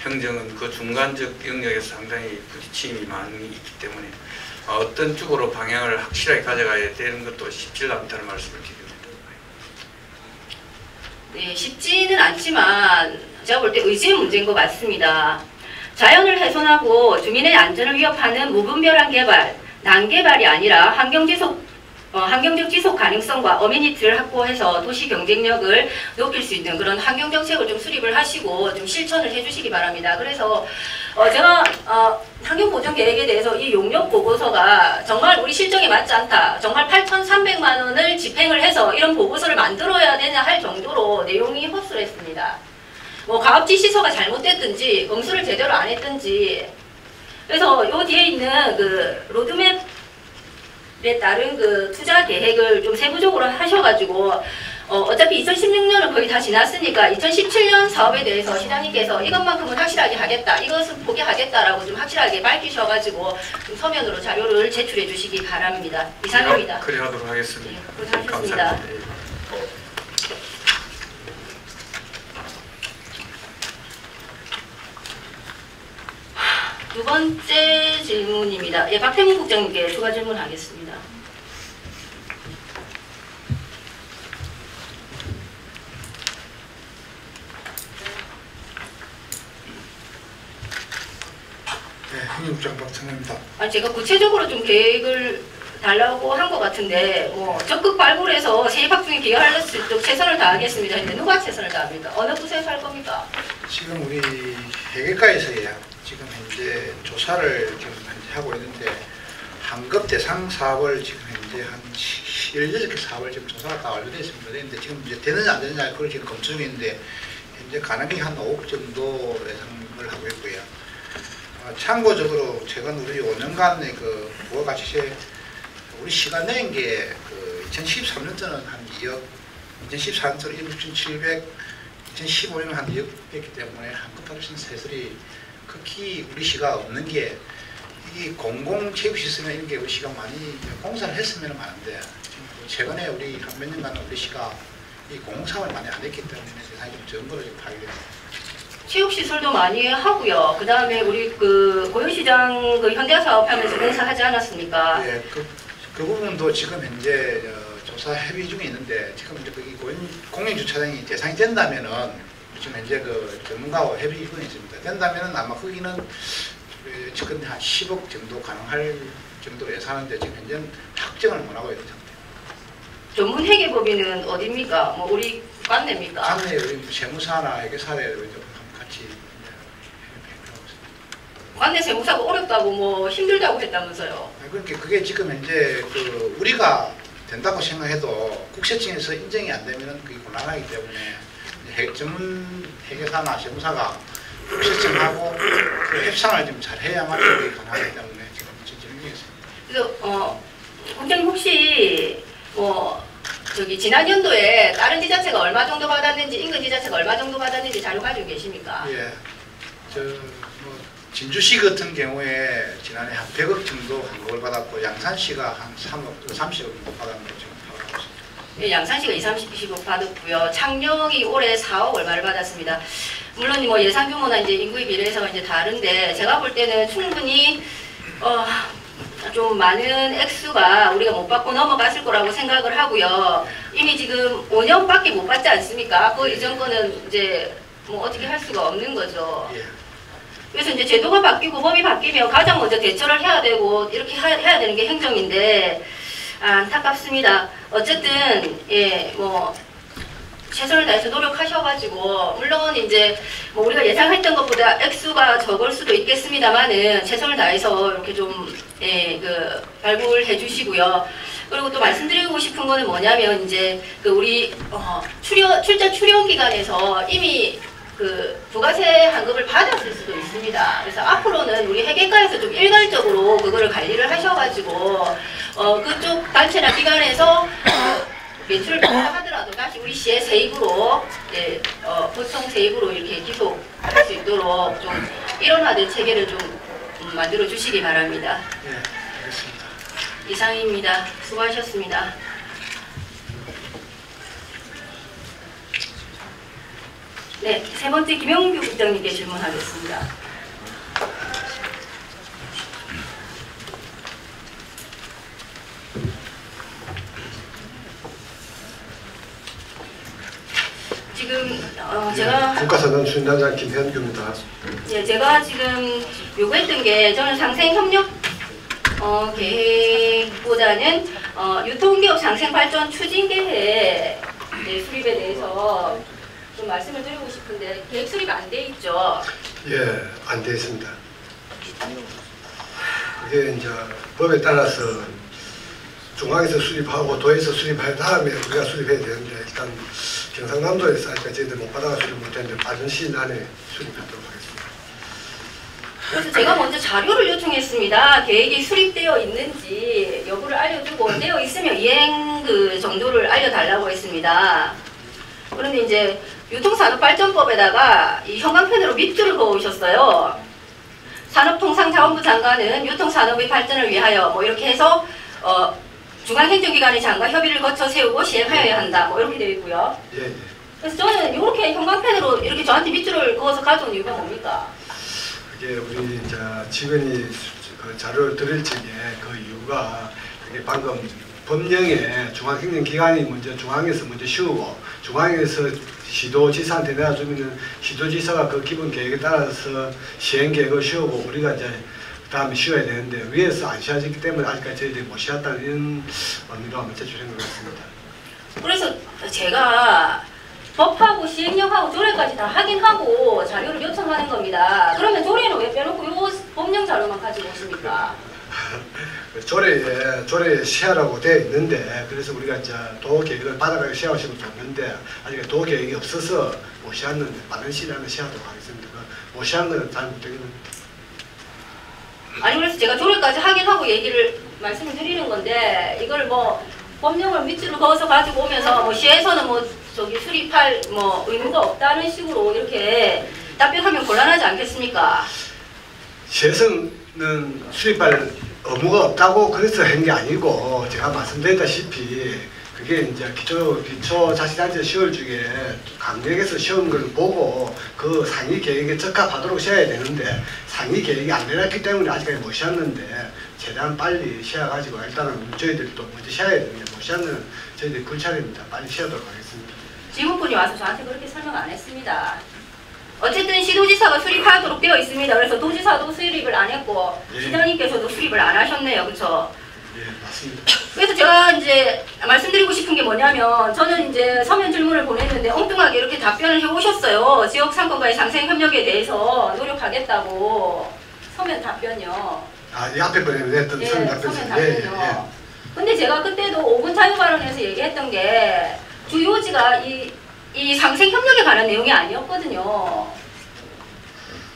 행정은 그 중간적 영역에서 상당히 부딪힘이 많이 있기 때문에 어떤 쪽으로 방향을 확실하게 가져가야 되는 것도 쉽지 않다는 말씀을 드립니다. 네, 쉽지는 않지만 제가 볼 때 의지의 문제인 것 같습니다. 자연을 훼손하고 주민의 안전을 위협하는 무분별한 개발, 난개발이 아니라 환경지속 환경적 지속 가능성과 어메니티를 확보해서 도시 경쟁력을 높일 수 있는 그런 환경 정책을 좀 수립을 하시고 좀 실천을 해주시기 바랍니다. 그래서 제가 환경 보전 계획에 대해서 이 용역 보고서가 정말 우리 실정에 맞지 않다. 정말 8,300만 원을 집행을 해서 이런 보고서를 만들어야 되냐 할 정도로 내용이 허술했습니다. 뭐 가압 지시서가 잘못됐든지 검수를 제대로 안 했든지. 그래서 요 뒤에 있는 그 로드맵 에 따른 그 투자 계획을 좀 세부적으로 하셔가지고 어차피 2016년은 거의 다 지났으니까 2017년 사업에 대해서 시장님께서 이것만큼은 확실하게 하겠다, 이것은 포기하겠다라고 좀 확실하게 밝히셔가지고 좀 서면으로 자료를 제출해 주시기 바랍니다. 이상입니다. 그래 하도록 하겠습니다. 네, 고생하셨습니다. 감사합니다. 두 번째 질문입니다. 예, 박태문 국장님께 추가 질문하겠습니다. 네, 행정국장 박찬호입니다. 아니, 제가 구체적으로 좀 계획을 달라고 한 것 같은데 뭐 적극 발굴해서 세입학중에 기여할 수 있도록 최선을 다하겠습니다. 근데 누가 최선을 다합니까? 어느 부서에서 할 겁니까? 지금 우리 회계과에서요. 지금 현재 조사를 지금 현재 하고 있는데 환급 대상 사업을 지금 현재 한 16개 사업을 지금 조사가 다 완료되어 있습니다. 그런데 지금 이제 되느냐 안 되느냐 그걸 지금 검토 중인데 현재 가능이 한 5억 정도 예상을 하고 있고요. 참고적으로 최근 우리 5년간의 그 부가가치세 우리 시가 낸 게 그 2013년도는 한 2억, 2014년도는 1,700, 2015년은 한 2억 됐기 때문에 환급받으신 세술이 극히 우리 시가 없는 게 이 공공체육 시스템 이런 게 우리 시가 많이 공사를 했으면 많은데 최근에 우리 한 몇 년간 우리 시가 이 공사를 많이 안 했기 때문에 세상에 좀 적은 거로 지금 파악됩니다. 체육시설도 많이 하고요. 그 다음에 우리 그 고려시장 그 현대화 사업하면서 공사하지 않았습니까? 예, 그 부분도 지금 현재 조사 협의 중에 있는데 지금 이제 거기 공영주차장이 대상이 된다면은 지금 현재 그 전문가와 협의 중에 있습니다. 된다면은 아마 거기는 지금 한 10억 정도 가능할 정도로 예상하는데 지금 현재는 확정을 못 하고 있는 상태. 전문 회계법인은 어디입니까? 뭐 우리 관내입니까? 관내 우리 세무사나 회계사를 같이 하고 있습니다. 관내 세무사가 어렵다고 뭐 힘들다고 했다면서요? 그러니까 그게 지금 현재 그 우리가 된다고 생각해도 국세청에서 인정이 안 되면은 그게 곤란하기 때문에 전문 회계사나 세무사가 국세청하고 그 협상을 좀 잘 해야만 그게 가능하기 때문에 지금 진행 중이었습니다. 그래서 국장님 혹시 뭐 저기 지난 연도에 다른 지자체가 얼마 정도 받았는지 인근 지자체가 얼마 정도 받았는지 자료 가지고 계십니까? 예, 뭐 진주시 같은 경우에 지난해 한 100억 정도 환급을 받았고 양산시가 한 3억, 30억 정도 받았는 거 지금 파악하고 있습니다. 예, 양산시가 20-30억 받았고요. 창녕이 올해 4억 얼마를 받았습니다. 물론 뭐 예산 규모나 이제 인구에 비례해서 이제 다른데 제가 볼 때는 충분히 좀 많은 액수가 우리가 못 받고 넘어갔을 거라고 생각을 하고요. 이미 지금 5년밖에 못 받지 않습니까? 그 이전 거는 이제 뭐 어떻게 할 수가 없는 거죠. 그래서 이제 제도가 바뀌고 법이 바뀌면 가장 먼저 대처를 해야 되고 이렇게 해야 되는 게 행정인데 안타깝습니다. 어쨌든 뭐 최선을 다해서 노력하셔가지고 물론 이제 뭐 우리가 예상했던 것보다 액수가 적을 수도 있겠습니다만은 최선을 다해서 이렇게 좀 그 발굴해 주시고요. 그리고 또 말씀드리고 싶은 거는 뭐냐면 이제 그 우리 출자 출연 기간에서 이미 그 부가세 환급을 받았을 수도 있습니다. 그래서 앞으로는 우리 회계과에서 좀 일괄적으로 그거를 관리를 하셔가지고 그쪽 단체나 기관에서 매출을 받다 하더라도 다시 우리 시의 세입으로 보통 세입으로 이렇게 기속할 수 있도록 좀 일원화된 체계를 좀 만들어 주시기 바랍니다. 예, 알겠습니다. 이상입니다. 수고하셨습니다. 네, 세 번째 김영규 국장님께 질문하겠습니다. 지금 제가 국가사전 추진단장 김현규입니다. 예, 제가 지금 요구했던 게 저는 상생 협력 계획보다는 유통기업 상생발전 추진계획 수립에 대해서 좀 말씀을 드리고 싶은데 계획 수립이 안 돼 있죠? 예, 안 되어 있습니다. 그게 이제 법에 따라서 중앙에서 수립하고 도에서 수립할 다음에 우리가 수립해야 되는데 일단 경상남도에서 아직까지 저희들 못 받아가 수립 못했는데 빠른 시일 안에 수립하도록 하겠습니다. 그래서 제가 먼저 자료를 요청했습니다. 계획이 수립되어 있는지 여부를 알려주고 되어 있으면 이행 그 정도를 알려달라고 했습니다. 그런데 이제 유통산업발전법에다가 이 형광펜으로 밑줄을 그어오셨어요. 산업통상자원부 장관은 유통산업의 발전을 위하여 뭐 이렇게 해서 중앙행정기관의 장과 협의를 거쳐 세우고 시행하여야 한다. 뭐 이렇게 되어 있고요. 예, 예. 그래서 저는 이렇게 형광펜으로 이렇게 저한테 밑줄을 그어서 가져온 이유가 뭡니까? 그게 우리 이제 직원이 그 자료를 드릴 적에 그 이유가 그게 방금 법령에 중앙행정기관이 먼저 중앙에서 먼저 씌우고 중앙에서 시도지사한테 내놔주면은 시도지사가 그 기본 계획에 따라서 시행 계획을 씌우고 우리가 이제 다음에 쉬어야 되는데 위에서 안 쉬어지기 때문에 아직까지 저희들이 못 쉬었다는 이런 의미로 한번 제출한 것 같습니다. 그래서 제가 법하고 시행령하고 조례까지 다 확인하고 자료를 요청하는 겁니다. 그러면 조례는 왜 빼놓고 요 법령 자료만 가지고 오십니까? 조례에 시하라고 되어 있는데 그래서 우리가 이제 도 계획을 받아가지고 시하시면 좋는데 아직 도 계획이 없어서 못 시했는데 빠른 시일 안에 시하도록 하겠습니다. 못 시한 거는 잘 못되겠는데. 아니 그래서 제가 조례까지 확인하고 얘기를 말씀을 드리는 건데 이걸 뭐 법령을 밑줄을 그어서 가지고 오면서 뭐 시에서는 뭐 저기 수립할 뭐 의무가 없다는 식으로 이렇게 답변하면 곤란하지 않겠습니까? 시에서는 수립할 의무가 없다고 그래서 한 게 아니고 제가 말씀드렸다시피 그게 이제 기초자치단체 시월 중에 강력에서 시험 걸 보고 그 상위 계획에 적합하도록 쉬어야 되는데 상위 계획이 안 내놨기 때문에 아직까지 못 쉬었는데 최대한 빨리 쉬어가지고 일단은 저희들이 또 먼저 쉬어야 되는데 못 쉬었는 저희들이 굴차례입니다. 빨리 쉬어도록 하겠습니다. 지구분이 와서 저한테 그렇게 설명 안 했습니다. 어쨌든 시도지사가 수립하도록 되어 있습니다. 그래서 도지사도 수립을 안 했고 예. 시장님께서도 수립을 안 하셨네요. 그렇죠? 예, 맞습니다. 그래서 제가 이제 말씀드리고 싶은 게 뭐냐면 저는 이제 서면 질문을 보냈는데 엉뚱하게 이렇게 답변을 해오셨어요. 지역 상권과의 상생 협력에 대해서 노력하겠다고 서면 답변요. 아, 이 앞에 번에 냈던 예, 서면 서면 답변. 답변요. 근데 제가 그때도 5분 자유 발언에서 얘기했던 게 주요지가 이 상생 협력에 관한 내용이 아니었거든요.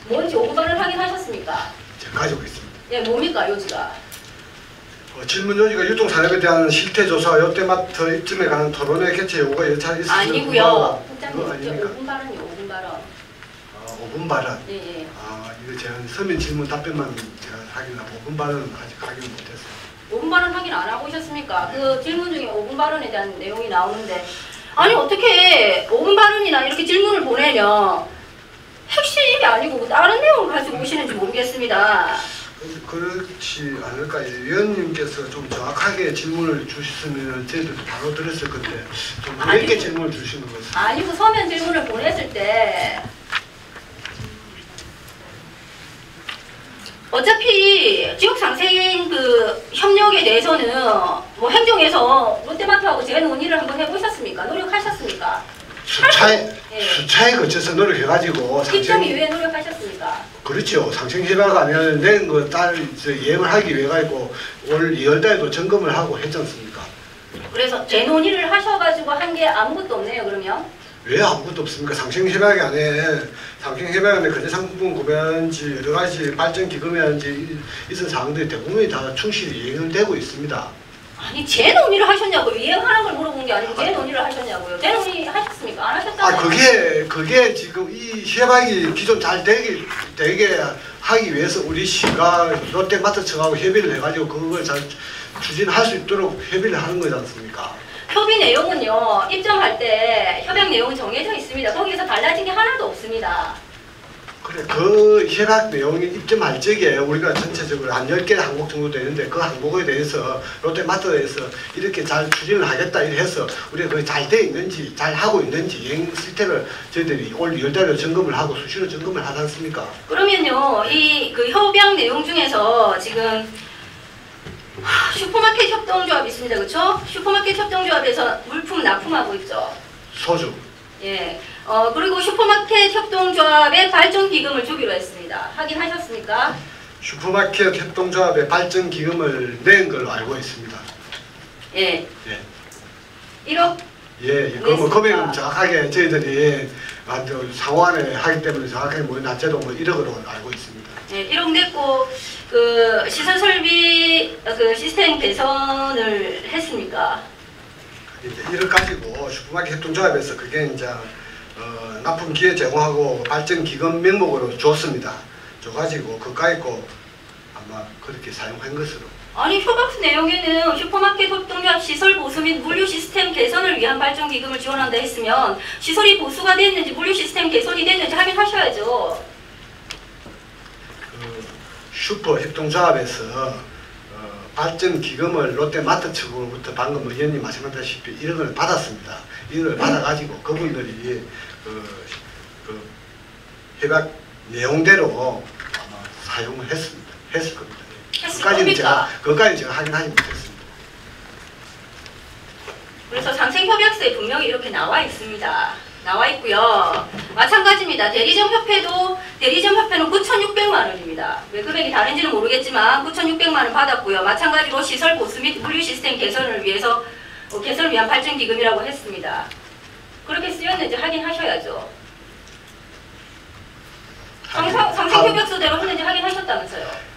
뭔지 5분 발언 확인하셨습니까? 제가 가지고 있습니다. 예, 뭡니까 요지가? 질문 요지가 유통산업에 대한 실태조사, 롯데마트 입점에 관한 토론회 개최 요구가 여차 있었습니다. 아니고요. 그거 국장님, 아닙니까? 5분 발언이요. 5분 발언. 아, 5분 발언. 예, 예. 아, 이거 제가 서면 질문 답변만 제가 확인하고 5분 발언은 아직 확인 못했어요. 5분 발언 확인 안 하고 오셨습니까? 그 질문 중에 5분 발언에 대한 내용이 나오는데 아니 어떻게 5분 발언이나 이렇게 질문을 보내면 핵심이 아니고 뭐 다른 내용을 가지고 오시는지 모르겠습니다. 그렇지 않을까. 위원님께서 좀 정확하게 질문을 주셨으면 저희들도 바로 들었을 건데 좀 어렵게 질문을 주시는 것 같습니다. 아니고 서면 질문을 보냈을 때 어차피 지역 상생 그 협력에 대해서는 뭐 행정에서 롯데마트하고 제가 논의를 한번 해보셨습니까? 노력하셨습니까? 수차에 거쳐서 노력해가지고 입점 이후에 노력하셨습니까? 그렇죠. 상생협약 안에 낸 거 딸 이행을 하기 위해 가지고 올 2월달에도 점검을 하고 했지 않습니까? 그래서 재논의를 하셔가지고 한 게 아무것도 없네요. 그러면 왜 아무것도 없습니까? 상생협약 안에 거래상품 구매한지 여러 가지 발전 기금이한지 이런 사항들이 대부분이 다 충실히 이행을 되고 있습니다. 아니 재논의를 하셨냐고요. 이행하는 걸 물어본 게 아니고 재논의를 하셨냐고요. 재논의 하셨습니까? 안 하셨다고요. 그게 지금 이 협약이 기존 잘 되게 하기 위해서 우리 시가 롯데마트청하고 협의를 해가지고 그걸 잘 추진할 수 있도록 협의를 하는 거지 않습니까? 협의 내용은요. 입점할 때 협약 내용은 정해져 있습니다. 거기에서 달라진 게 하나도 없습니다. 그래, 그 협약 내용이 입점할 적에 우리가 전체적으로 한 10개의 항목 정도 되는데 그 항목에 대해서 롯데마트에서 이렇게 잘 추진을 하겠다 이렇게 해서 우리가 그게 잘 돼 있는지 잘 하고 있는지 이행 실태를 저희들이 올 2월달에 점검을 하고 수시로 점검을 하지 않습니까? 그러면요. 이 그 협약 내용 중에서 지금 슈퍼마켓 협동조합 있습니다. 그렇죠? 슈퍼마켓 협동조합에서 물품 납품하고 있죠. 소주. 예. 그리고 슈퍼마켓 협동조합에 발전 기금을 주기로 했습니다. 확인하셨습니까? 슈퍼마켓 협동조합에 발전 기금을 낸 걸로 알고 있습니다. 예. 예. 1억 예, 그 뭐 금액은 정확하게 저희들이 상호안에 하기 때문에 정확하게 뭐 낮게도 뭐 1억으로 알고 있습니다. 예, 1억 냈고 그 시설 설비 그 시스템 개선을 했습니까? 이제 1억 가지고 슈퍼마켓 협동조합에서 그게 이제 납품 기회 제공하고 발전 기금 명목으로 줬습니다. 줘가지고 그까이 거 아마 그렇게 사용한 것으로. 아니 협약서 내용에는 슈퍼마켓 협동조합 시설 보수 및 물류 시스템 개선을 위한 발전 기금을 지원한다 했으면 시설이 보수가 됐는지 물류 시스템 개선이 됐는지 확인하셔야죠. 그 슈퍼 협동조합에서 발전 기금을 롯데마트 측으로부터 방금 의원님 말씀하셨다시피 1억을 받았습니다. 1억을 받아가지고 그분들이 그 협약 내용대로 아마 사용을 했습니다. 했을 겁니다. 그것까지는 제가 확인하지 못했습니다. 그래서 상생협약서에 분명히 이렇게 나와 있습니다. 나와 있고요. 마찬가지입니다. 대리점협회는 9,600만 원입니다. 왜 금액이 다른지는 모르겠지만 9,600만 원 받았고요. 마찬가지로 시설 보수 및 물류 시스템 개선을 위해서 개선을 위한 발전 기금이라고 했습니다. 그렇게 쓰였는지 확인하셔야죠. 상생협약서대로 했는지 확인하셨다면서요.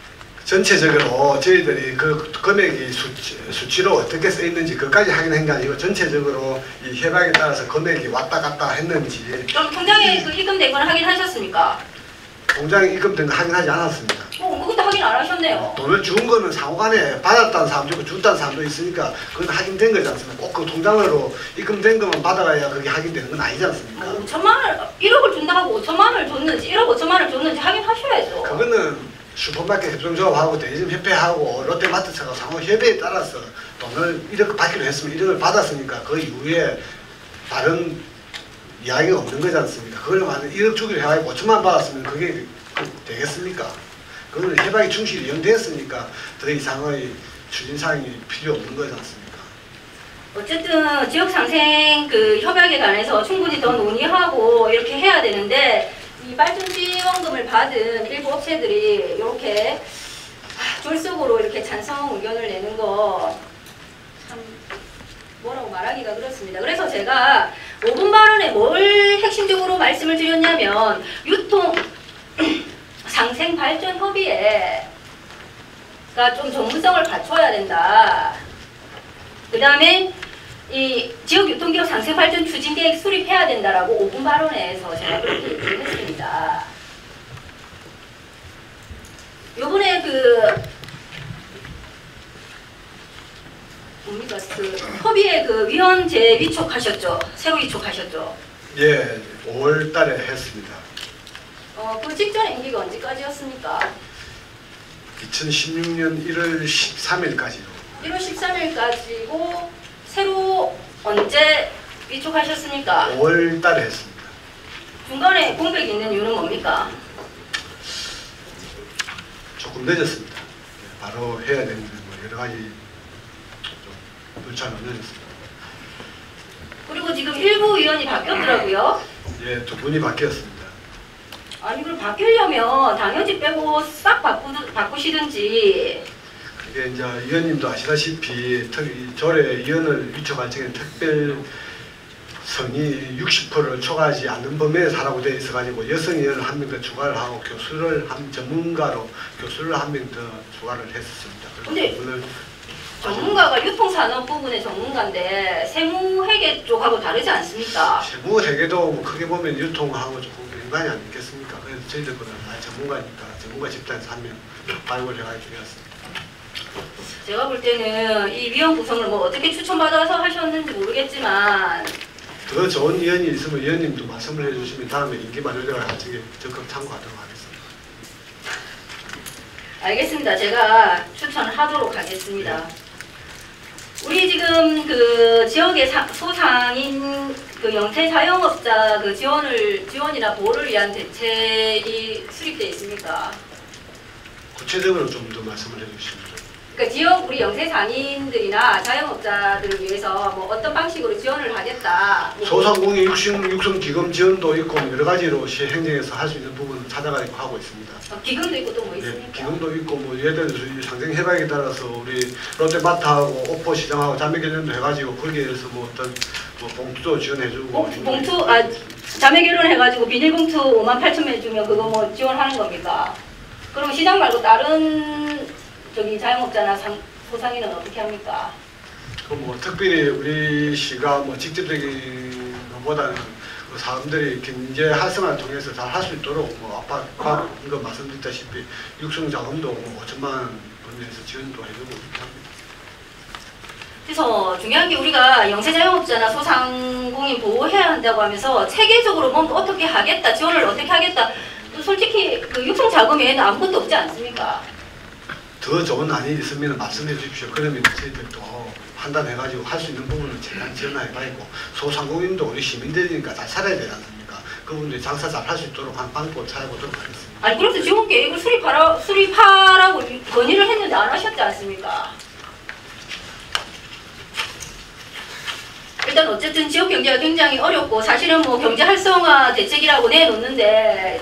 전체적으로 저희들이 그 금액이 수치로 어떻게 써 있는지 그것까지 확인한 게 아니고 전체적으로 이 협약에 따라서 금액이 왔다 갔다 했는지. 그럼 통장에 그 입금된 건 확인하셨습니까? 통장에 입금된 거 확인하지 않았습니다. 그것도 확인 안 하셨네요. 돈을 준 거는 상호간에 받았다는 사람도 있고 줬다는 사람도 있으니까 그건 확인된 거지 않습니까? 꼭 그 통장으로 입금된 것만 받아가야 그게 확인되는 건 아니지 않습니까? 5천만 원, 1억을 준다 하고 5천만 원을 줬는지 1억 5천만 원을 줬는지 확인하셔야죠. 그거는 슈퍼마켓 협동조합하고 대리점 협회하고 롯데마트하고 상호 협의에 따라서 돈을 1억 받기로 했으면 1억을 받았으니까 그 이후에 다른 이야기가 없는 거지 않습니까? 그걸 만약 1억 주기로 해가지고 5천만 받았으면 그게 되겠습니까? 그거는 협약이 충실히 이행됐으니까 더 이상의 추진사항이 필요 없는 거지 않습니까? 어쨌든 지역상생 그 협약에 관해서 충분히 더 논의하고 이렇게 해야 되는데 이 발전지원금을 받은 일부 업체들이 이렇게 졸속으로 이렇게 찬성 의견을 내는 거 참 뭐라고 말하기가 그렇습니다. 그래서 제가 5분 발언에 뭘 핵심적으로 말씀을 드렸냐면 유통 상생 발전 협의회가 좀 전문성을 갖춰야 된다. 그 다음에 이 지역 유통기업 상생 발전 추진 계획 수립해야 된다라고 5분 발언에서 제가 그렇게 얘기를 했습니다. 요번에 뭡니까 협의회 위원 재위촉하셨죠? 새로 위촉하셨죠? 예, 5월 달에 했습니다. 그 직전 임기가 언제까지였습니까? 2016년 1월 13일까지로. 1월 13일까지고 새로 언제 위촉하셨습니까? 5월 달에 했습니다. 중간에 공백이 있는 이유는 뭡니까? 조금 늦었습니다. 바로 해야 되는데 뭐 여러 가지 좀 불찰로 늦었습니다. 그리고 지금 일부 위원이 바뀌었더라고요. 예, 2분이 바뀌었습니다. 아니 그럼 바뀌려면 당연지 빼고 싹 바꾸시든지. 그게 이제 위원님도 아시다시피 조례 위원을 위촉할 적에 특별 성이 60%를 초과하지 않는 범위에서 하라고 되어 있어가지고 여성 위원을 한 명 더 추가를 하고 전문가로 교수를 한 명 더 추가를 했었습니다. 근데 전문가가 유통산업 부분의 전문가인데 세무회계 쪽하고 다르지 않습니까? 세무회계도 뭐 크게 보면 유통하고 조금 연관이 안 있겠습니까? 그래서 저희들 거는 전문가니까 전문가 집단에서 한 명 발굴을 해가지고 드렸습니다. 제가 볼 때는 이 위원 구성을 뭐 어떻게 추천받아서 하셨는지 모르겠지만 더 좋은 위원이 있으면 위원님도 말씀을 해주시면 다음에 임기 만료되가 나중에 적극 참고하도록 하겠습니다. 알겠습니다. 제가 추천하도록 하겠습니다. 우리 지금 그 지역의 소상인 그 영세 자영업자 그 지원이나 보호를 위한 대책이 수립되어 있습니까? 구체적으로 좀 더 말씀을 해주시면. 그러니까 지역 우리 영세 상인들이나 자영업자들을 위해서 뭐 어떤 방식으로 지원을 하겠다. 뭐 소상공인 육성 기금 지원도 있고 여러 가지로 시 행정에서 할 수 있는 부분을 찾아가지고 하고 있습니다. 기금도 있고 또 뭐 있습니까? 네, 기금도 있고 뭐 예를 들어서 이 상생 협약에 따라서 우리 롯데마트하고 오포 시장하고 자매결연도 해가지고 거기에 대해서 뭐 어떤 뭐 봉투도 지원해주고 봉투 자매 결혼해가지고 비닐봉투 58,000원 주면 그거 뭐 지원하는 겁니까? 그럼 시장 말고 다른 저기 자영업자나 소상인은 어떻게 합니까? 그 뭐 특별히 우리 시가 뭐 직접적인 것보다는 그 사람들이 경제 활성화를 통해서 잘 할 수 있도록 뭐 아까 방금 말씀드렸다시피 육성 자금도 뭐 5천만 원 범위에서 지원도 해주고 그렇게 합니다. 그래서 중요한 게 우리가 영세 자영업자나 소상공인 보호해야 한다고 하면서 체계적으로 뭔가 어떻게 하겠다, 지원을 어떻게 하겠다. 또 솔직히 그 육성 자금에는 아무것도 없지 않습니까? 더 좋은 안이 있으면 말씀해 주십시오. 그러면 저희들도 판단해가지고 할 수 있는 부분을 최대한 지원해가지고 소상공인도 우리 시민들이니까 잘 살아야 되지 않습니까? 그분들이 장사 잘 할 수 있도록 한 방법을 찾아보도록 하겠습니다. 아니 그래서 지원 계획을 수립하라고 건의를 했는데 안 하셨지 않습니까? 일단 어쨌든 지역 경제가 굉장히 어렵고 사실은 뭐 경제 활성화 대책이라고 내놓는데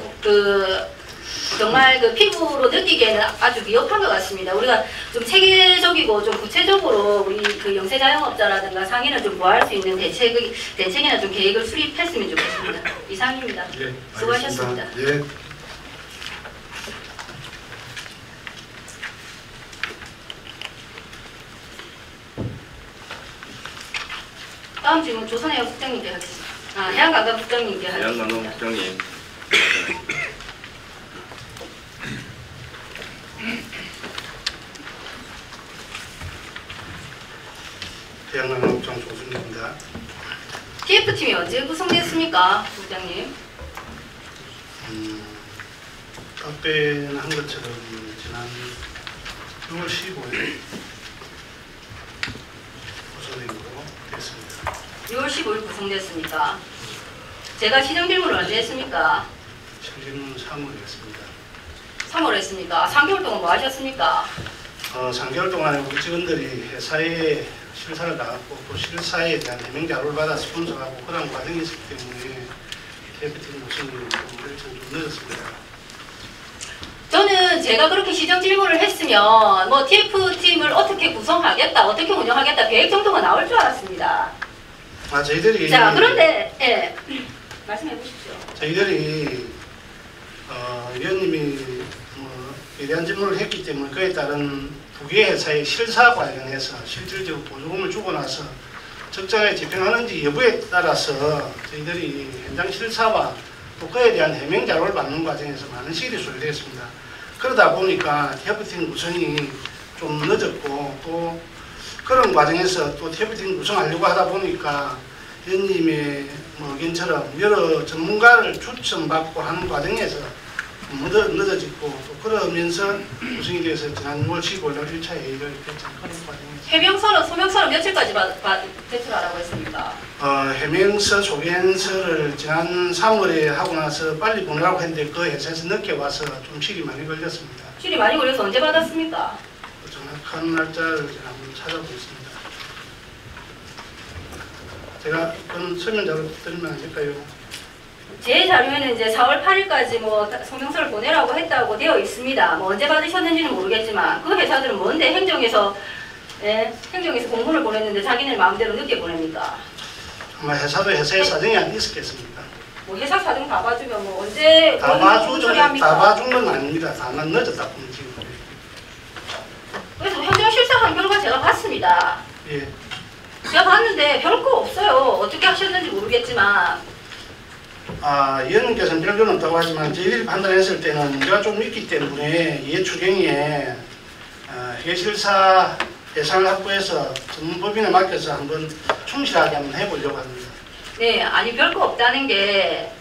정말 그 피부로 느끼기에는 아주 미흡한 것 같습니다. 우리가 좀 체계적이고 좀 구체적으로 우리 그 영세 자영업자라든가 상인을 좀 보호할 수 있는 대책이나 좀 계획을 수립했으면 좋겠습니다. 이상입니다. 예, 수고하셨습니다. 예. 다음 질문 조선해양 국장님께 하겠습니다. 해양관광 국장님께 하겠습니다. 해양관광 국장님. 해양관광청 조순입니다. TF팀이 언제 구성됐습니까, 국장님? 답변한 것처럼 지난 6월 15일 구성으로 됐습니다. 6월 15일 구성됐습니까? 제가 시정 질문을 언제 했습니까? 실질은 3월 했습니다. 3월 했습니까? 3개월 동안 뭐 하셨습니까? 3개월 동안에 우리 직원들이 회사에 실사를 나갔고 또 실사에 대한 해명 자료를 받아 스폰서하고 그런 과정이 있었기 때문에 TF팀 구성이 좀 늦었습니다. 저는 제가 그렇게 시정 질문을 했으면 뭐 TF팀을 어떻게 구성하겠다, 어떻게 운영하겠다 계획 정도가 나올 줄 알았습니다. 저희들이 자, 그런데 예, 말씀해 보십시오. 저희들이 위원님이 예리한 질문을 했기 때문에 그에 따른 두 개의 회사의 실사 관련해서 실질적으로 보조금을 주고 나서 적정하게 집행하는지 여부에 따라서 저희들이 현장 실사와 또 그에 대한 해명 자료를 받는 과정에서 많은 시일이 소요되었습니다. 그러다 보니까 TF팀 구성이 좀 늦었고 또 그런 과정에서 또 TF팀 구성하려고 하다 보니까 위원님의 의견처럼 여러 전문가를 추천받고 하는 과정에서 늦어지고 또 그러면서 구성이 돼서 지난 6월 15일 날 1차 회의를 했던 그런 과정이었습니다. 해명서는 소명서는 며칠까지 제출하라고 했습니까? 해명서 소견서를 지난 3월에 하고 나서 빨리 보내라고 했는데 그 회사에서 늦게 와서 좀 시일이 많이 걸렸습니다. 시일이 많이 걸려서 언제 받았습니까? 정확한 날짜를 제가 한번 찾아보겠습니다. 제가 그건 설명 자료 드리면 안 될까요? 제 자료에는 이제 4월 8일까지 뭐 소명서를 보내라고 했다고 되어 있습니다. 뭐 언제 받으셨는지는 모르겠지만 그 회사들은 뭔데 행정에서 공문을 보냈는데 자기네 마음대로 늦게 보냅니까? 아마 회사도 회사의 사정이 안 있었겠습니까? 뭐 회사 사정 다 봐주면 뭐 언제 다 그런 소리 합니까? 봐준 건 아닙니다. 다만 늦었다 보면 지금. 그래서 현장 실사한 결과 제가 봤습니다. 예. 제가 봤는데 별거 없어요. 어떻게 하셨는지 모르겠지만. 위원님께서는 별건 없다고 하지만 저희들이 판단했을 때는 문제가 좀 있기 때문에 이해 추경에 해실사 예산을 확보해서 전문법인에 맡겨서 한번 충실하게 한번 해보려고 합니다. 네, 아니 별거 없다는 게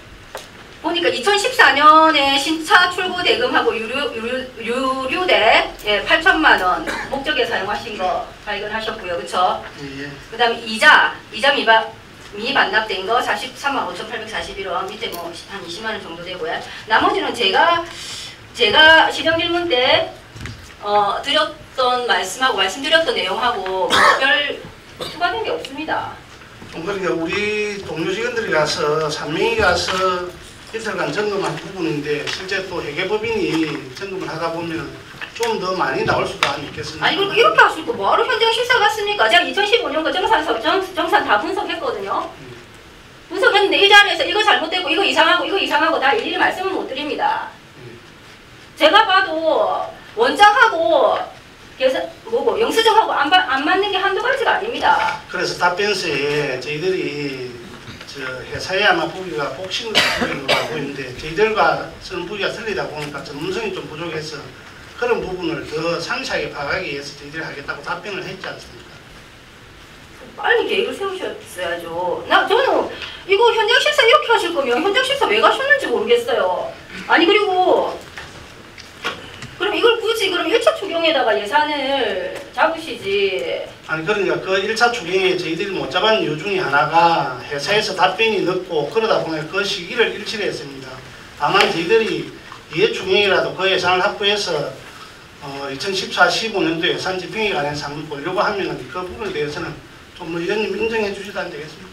보니까 2014년에 신차 출고 대금하고 유류대 8천만 원 목적에 사용하신 거 발견하셨고요, 그렇죠? 예. 그다음에 이자 미반납된 거 43만 5,841원 밑에 뭐 한 20만 원 정도 되고요. 나머지는 제가 시정 질문 때 드렸던 말씀하고 말씀드렸던 내용하고 별 추가된 게 없습니다. 그러니까 우리 동료 직원들이 가서 3명이 가서 이틀간 점검한 부분인데 실제 또 회계법인이 점검을 하다 보면 좀 더 많이 나올 수도 있겠습니다. 아니 그리고 이렇게 하시고 뭐하러 현장 실사 갔습니까? 제가 2015년도 정산 다 분석했거든요. 분석했는데 이 자리에서 이거 잘못됐고 이거 이상하고 다 일일이 말씀을 못 드립니다. 제가 봐도 원장하고 영수증하고 안 맞는 게 한두 가지가 아닙니다. 그래서 답변서에 저희들이 회사에 아마 부기가 복싱을 부기로 알고 있는데 저희들과 쓰는 부기가 틀리다 보니까 전문성이 좀 부족해서 그런 부분을 더 상세하게 파악하기 위해서 저희들이 하겠다고 답변을 했지 않습니까? 빨리 계획을 세우셨어야죠. 저는 이거 현장 실사 이렇게 하실 거면 현장 실사 왜 가셨는지 모르겠어요. 아니 그리고 그럼 이걸 굳이 그럼 1차 추경에다가 예산을 잡으시지. 아니 그러니까 그 1차 추경에 저희들이 못 잡은 이유 중에 하나가 회사에서 답변이 늦고 그러다 보니 그 시기를 일치를 했습니다. 다만 저희들이 2회 추경이라도 그 예산을 확보해서 2014-15년도 예산 집행에 관한 상을 보려고 하면 그 부분에 대해서는 좀 의원님 인정해 주시도 안 되겠습니까?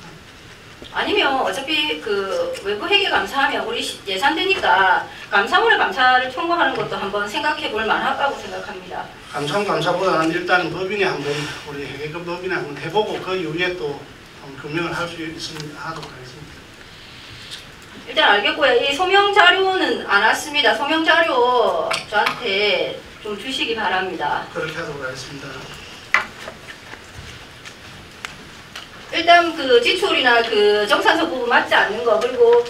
아니면 어차피 그 외부 회계 감사하면 우리 예산되니까 감사원의 감사를 청구하는 것도 한번 생각해 볼 만하다고 생각합니다. 감사보다는 일단은 법인에 한번 우리 회계급 법인에 한번 해보고 그 이후에 또 규명을 할 수 있으면 하도록 하겠습니다. 일단 알겠고요. 이 소명 자료는 안 왔습니다. 소명 자료 저한테 좀 주시기 바랍니다. 그렇게 하도록 하겠습니다. 일단 그 지출이나 그 정산서 부분 맞지 않는 거 그리고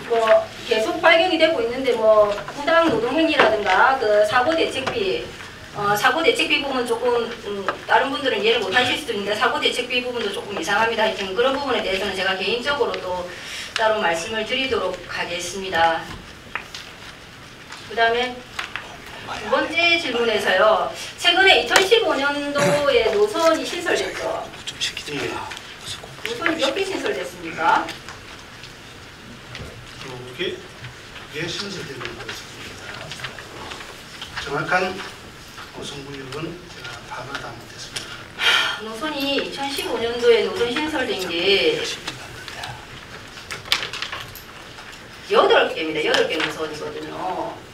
뭐 계속 발견이 되고 있는데 뭐 부당 노동행위라든가 그 사고 대책비 사고 대책비 부분 조금 다른 분들은 이해를 못 하실 수도 있는데 사고 대책비 부분도 조금 이상합니다. 하여튼 그런 부분에 대해서는 제가 개인적으로 또 따로 말씀을 드리도록 하겠습니다. 그 다음에 두 번째 질문에서요. 최근에 2015년도에 노선이 신설됐죠. 노선이 몇 개 신설됐습니까? 그게 신설되는 거였습니다. 정확한 노선 구역은 제가 파악을 다 못했습니다. 노선이 2015년도에 노선 신설된 게 8개입니다. 8개 노선이거든요.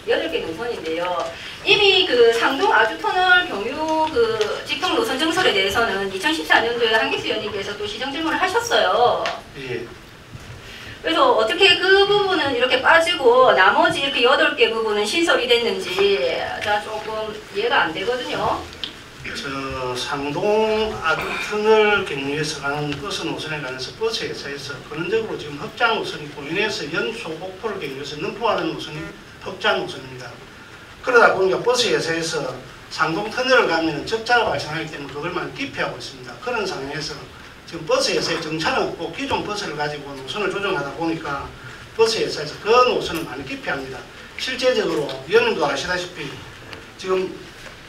여덟 개 노선인데요. 이미 그 상동 아주터널 경유 그 직통 노선 증설에 대해서는 2014년도에 한기수 의원님께서 또 시정 질문을 하셨어요. 예. 그래서 어떻게 그 부분은 이렇게 빠지고 나머지 이렇게 8개 부분은 신설이 됐는지 자 조금 이해가 안 되거든요. 상동 아주터널 경유에서 가는 버스 노선에 관해서 버스 회사에서 근원적으로 지금 흑자 노선이 고인에서 연소 목포를 경유해서 능포하는 노선이 흑자 노선입니다. 그러다 보니까 버스 회사에서 상동 터널을 가면 적자가 발생하기 때문에 그걸 많이 기피하고 있습니다. 그런 상황에서 지금 버스 회사에 정차는 없고 기존 버스를 가지고 노선을 조정하다 보니까 버스 회사에서 그 노선을 많이 기피합니다. 실제적으로 위원님도 아시다시피 지금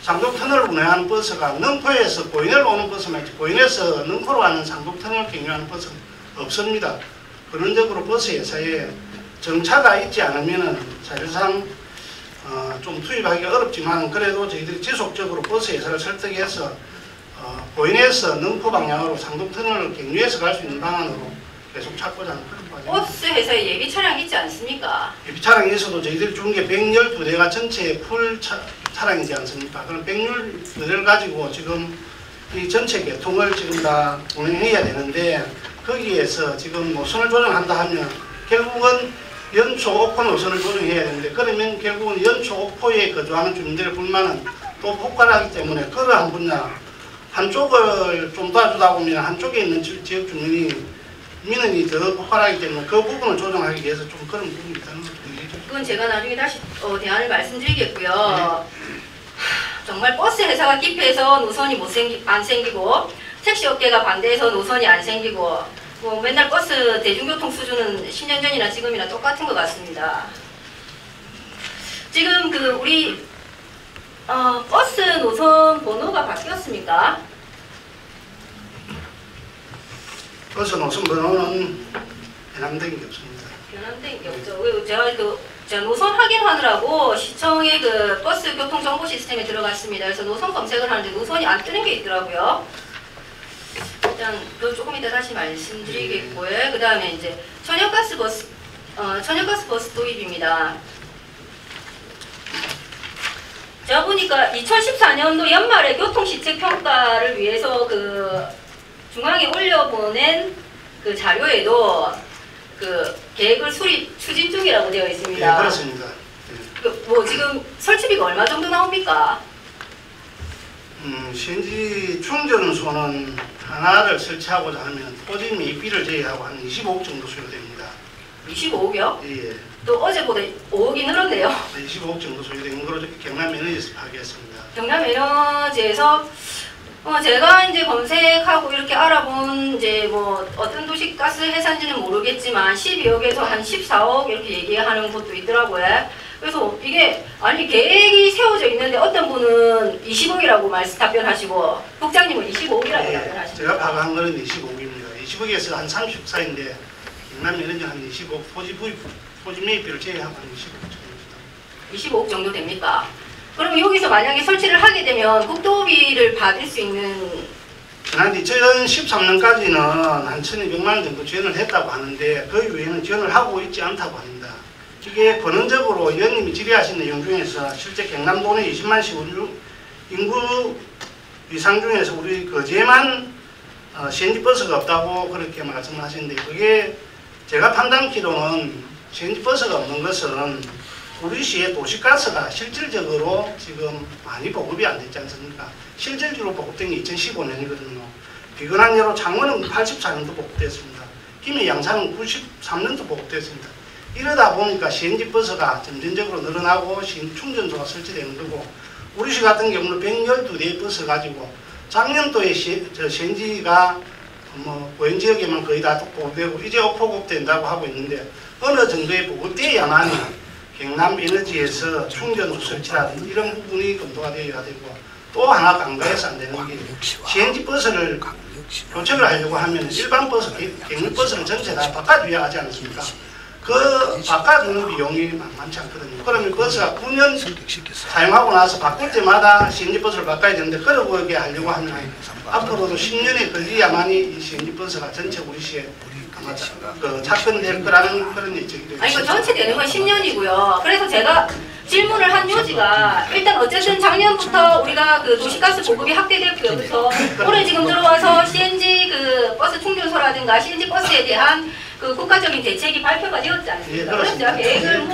상동 터널을 운행하는 버스가 능포에서 고인을 오는 버스만 있지 고인에서 능포로 가는 상동 터널을 경유하는 버스는 없습니다. 근원적으로 버스 회사에 정차가 있지 않으면은 사실상 좀 투입하기가 어렵지만 그래도 저희들이 지속적으로 버스 회사를 설득해서 고인에서 능포 방향으로 상동터널을 경유해서 갈 수 있는 방안으로 계속 찾고자 하는 그런 과정입니다. 버스 회사에 예비 차량 있지 않습니까? 예비 차량에서도 저희들이 준 게 112대가 전체 풀 차량이지 않습니까? 그럼 112대를 가지고 지금 이 전체 개통을 지금 다 운행해야 되는데 거기에서 지금 노선을 조정한다 하면 결국은 연초 옥포 노선을 조정해야 되는데 그러면 결국은 연초 옥포에 거주하는 주민들의 불만은 또 폭발하기 때문에 그러한 분야 한쪽을 좀 도와주다 보면 한쪽에 있는 지역 주민이 민원이 더 폭발하기 때문에 그 부분을 조정하기 위해서 좀 그런 부분이 있다는 것도 얘기죠. 그건 제가 나중에 다시 대안을 말씀드리겠고요. 정말 버스 회사가 기피해서 노선이 안 생기고 택시 업계가 반대해서 노선이 안 생기고 뭐 맨날 버스 대중교통 수준은 10년 전이나 지금이나 똑같은 것 같습니다. 지금 그 우리 버스 노선 번호가 바뀌었습니까? 버스 노선 번호는 해당된 게 없습니다. 변함된 게 없죠. 제가 노선 확인하느라고 시청의 그 버스 교통 정보 시스템에 들어갔습니다. 그래서 노선 검색을 하는데 노선이 안 뜨는 게 있더라고요. 일단 그 조금 이따 다시 말씀드리겠고요. 그 다음에 이제 천연가스 버스 도입입니다. 제가 보니까 2014년도 연말에 교통시책 평가를 위해서 그 중앙에 올려보낸 그 자료에도 그 계획을 추진 중이라고 되어 있습니다. 예, 그렇습니다. 뭐 지금 설치비가 얼마 정도 나옵니까? CNG 충전소는 하나를 설치하고자 하면 토지 매입비를 제외하고 한 25억 정도 소요됩니다. 25억이요? 예, 또 어제보다 5억이 늘었네요. 25억 정도 소요되는 걸로 경남 에너지에서 파악했습니다. 경남 에너지에서 제가 이제 검색하고 이렇게 알아본 이제 뭐 어떤 도시가스 회사인지는 모르겠지만 12억에서 한 14억 이렇게 얘기하는 곳도 있더라고요. 그래서 이게 아니 계획이 세워져 있는데 어떤 분은 20억이라고 답변하시고 국장님은 25억이라고 답변하시고 제가 파악한 거는 25억입니다. 20억에서 한 30억 사이인데 경남 에너지는 한 25억 토지 매입비를 제외하고 한 25억 정도입니다. 25억 정도 됩니까? 그럼 여기서 만약에 설치를 하게 되면 국도비를 받을 수 있는 지난 2013년까지는 한 1,200만 원 정도 지원을 했다고 하는데 그 이후에는 지원을 하고 있지 않다고 합니다. 이게 권원적으로 의원님이 질의하신 내용 중에서 실제 경남도 내 20만씩 인구 위상 중에서 우리 거제만 CNG 버스가 없다고 그렇게 말씀하시는데 그게 제가 판단키로는 CNG 버스가 없는 것은 우리 시의 도시가스가 실질적으로 지금 많이 보급이 안 됐지 않습니까? 실질적으로 보급된 게 2015년이거든요. 비근한 예로 창원은 84년도 보급됐습니다. 김해 양산은 93년도 보급됐습니다. 이러다 보니까 CNG 버스가 점진적으로 늘어나고 CNG 충전소가 설치되는 거고 우리 시 같은 경우는 112대의 버스 가지고 작년도에 CNG가 뭐 고행 지역에만 거의 다 보급되고 이제 보급된다고 하고 있는데 어느 정도의 보급돼야만 경남 에너지에서 충전소 설치라든지 이런 부분이 검토가 되어야 되고 또 하나 간과해서 안 되는 게 CNG 버스를 교체를 하려고 하면 일반 버스, 경유버스를 전체 다 바꿔줘야 하지 않습니까? 그 바꿔주는 비용이 만만치 않거든요. 그러면 버스가 9년 사용하고 나서 바꿀 때마다 CNG 버스를 바꿔야 되는데 그러게 하려고 하면 앞으로도 10년에 걸려야만이 이 CNG 버스가 전체 우리 시에 아마 착근될 거라는 그런 예측이 되고 아니, 그 전체 되는 건 10년이고요. 그래서 제가 질문을 한 요지가 일단 어쨌든 작년부터 우리가 그 도시가스 보급이 확대됐고요. 올해 지금 들어와서 CNG 그 버스 충전소라든가 CNG 버스에 대한 그 국가적인 대책이 발표가 되었지 않습니까? 그래서 제가 계획을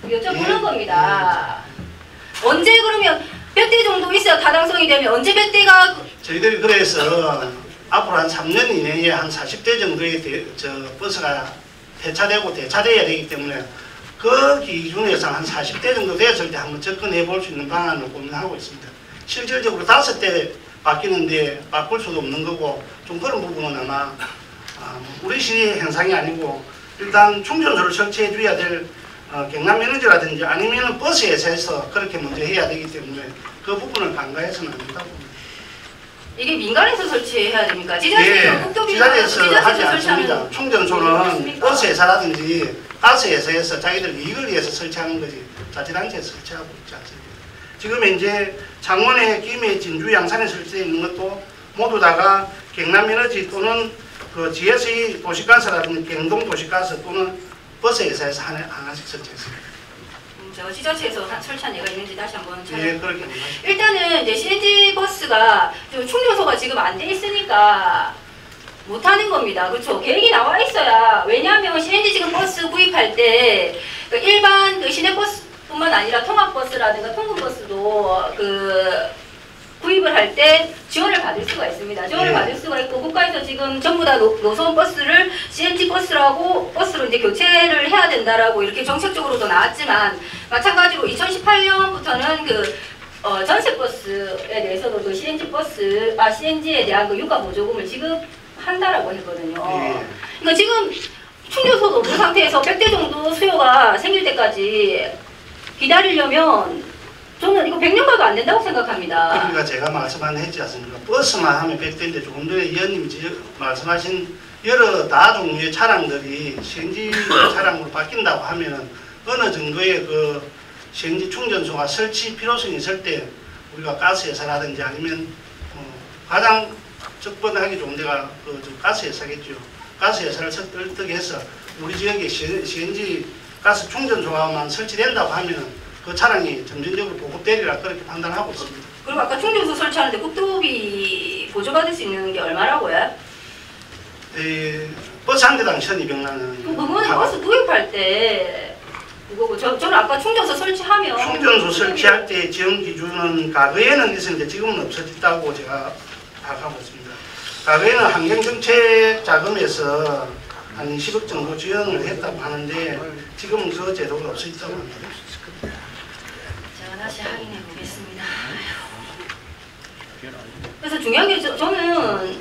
여쭤보는 겁니다. 언제 그러면 몇 대 정도 있어야 타당성이 되면 언제 몇 대가 저희들이 그래서 앞으로 한 3년 이내에 한 40대 정도의 버스가 폐차되고 대차돼야 되기 때문에 그 기준에서 한 40대 정도 됐을 때 한번 접근해 볼 수 있는 방안을 고민하고 있습니다. 실질적으로 5대 바뀌는데 바꿀 수도 없는 거고 좀 그런 부분은 아마 우리 시 현상이 아니고 일단 충전소를 설치해 줘야 될 경남 에너지라든지 아니면 버스 회사에서 그렇게 먼저 해야 되기 때문에 그 부분을 간과해서는 안 된다고 봅니다. 이게 민간에서 설치해야 됩니까? 지자체에서 지자체에서 하지 않습니다. 충전소는 버스 회사라든지 가스 회사에서 자기들 이익을 위해서 설치하는 거지 자치단체에서 설치하고 있지 않습니다. 지금 현재 창원에 김해 진주 양산에 설치되어 있는 것도 모두 다가 경남 에너지 또는 그 GS의 도시가스라든지 경동 도시가스 또는 버스 회사에서 하나씩 설치했습니다. 제가 지자체에서 설치한 예가 있는지 다시 한번 찾아볼게요. 예, 그렇게 일단은 이제 CNG 버스가 좀 충전소가 지금 안 돼 있으니까 못 하는 겁니다. 그렇죠? 계획이 나와 있어야. 왜냐하면 CNG 지금 버스 구입할 때 일반 그 시내버스뿐만 아니라 통합버스라든가 통근버스도 구입을 할 때 지원을 받을 수가 있습니다. 지원을 받을 수가 있고 국가에서 지금 전부 다 노선 버스를 CNG 버스로 이제 교체를 해야 된다라고 이렇게 정책적으로도 나왔지만 마찬가지로 2018년부터는 전세 버스에 대해서도 그 CNG에 대한 그 유가 보조금을 지급한다라고 했거든요. 그러니까 지금 충전소도 없는 상태에서 100대 정도 수요가 생길 때까지 기다리려면 저는 이거 100년 가도 안 된다고 생각합니다. 그러니까 제가 말씀한 했지 않습니까? 버스만 하면 100대인데 조금 전에 의원님이 말씀하신 여러 다종류의 차량들이 CNG 차량으로 바뀐다고 하면은 어느 정도의 그 CNG 충전소가 설치 필요성이 있을 때 우리가 가스회사라든지 아니면 가장 접근하기 좋은 데가 그 가스회사겠죠. 가스회사를 설득해서 우리 지역에 CNG 가스 충전소가만 설치된다고 하면 그 차량이 점진적으로 보급되리라 그렇게 판단하고 있습니다. 그리고 아까 충전소 설치하는데 국도비 보조받을 수 있는 게 얼마라고요? 버스 한 대당 1,200만 원. 그거는 버스 도입할 때 그거고 저는 아까 충전소 설치하면 충전소 설치할 때 지원 기준은 과거에는 있었는데 지금은 없어졌다고 제가 파악하고 있습니다. 과거에는 환경정책 자금에서 한 20억 정도 지원을 했다고 하는데 지금은 그 제도가 없어졌다고 합니다. 제가 다시 확인해 보겠습니다. 그래서 중요한 게 저는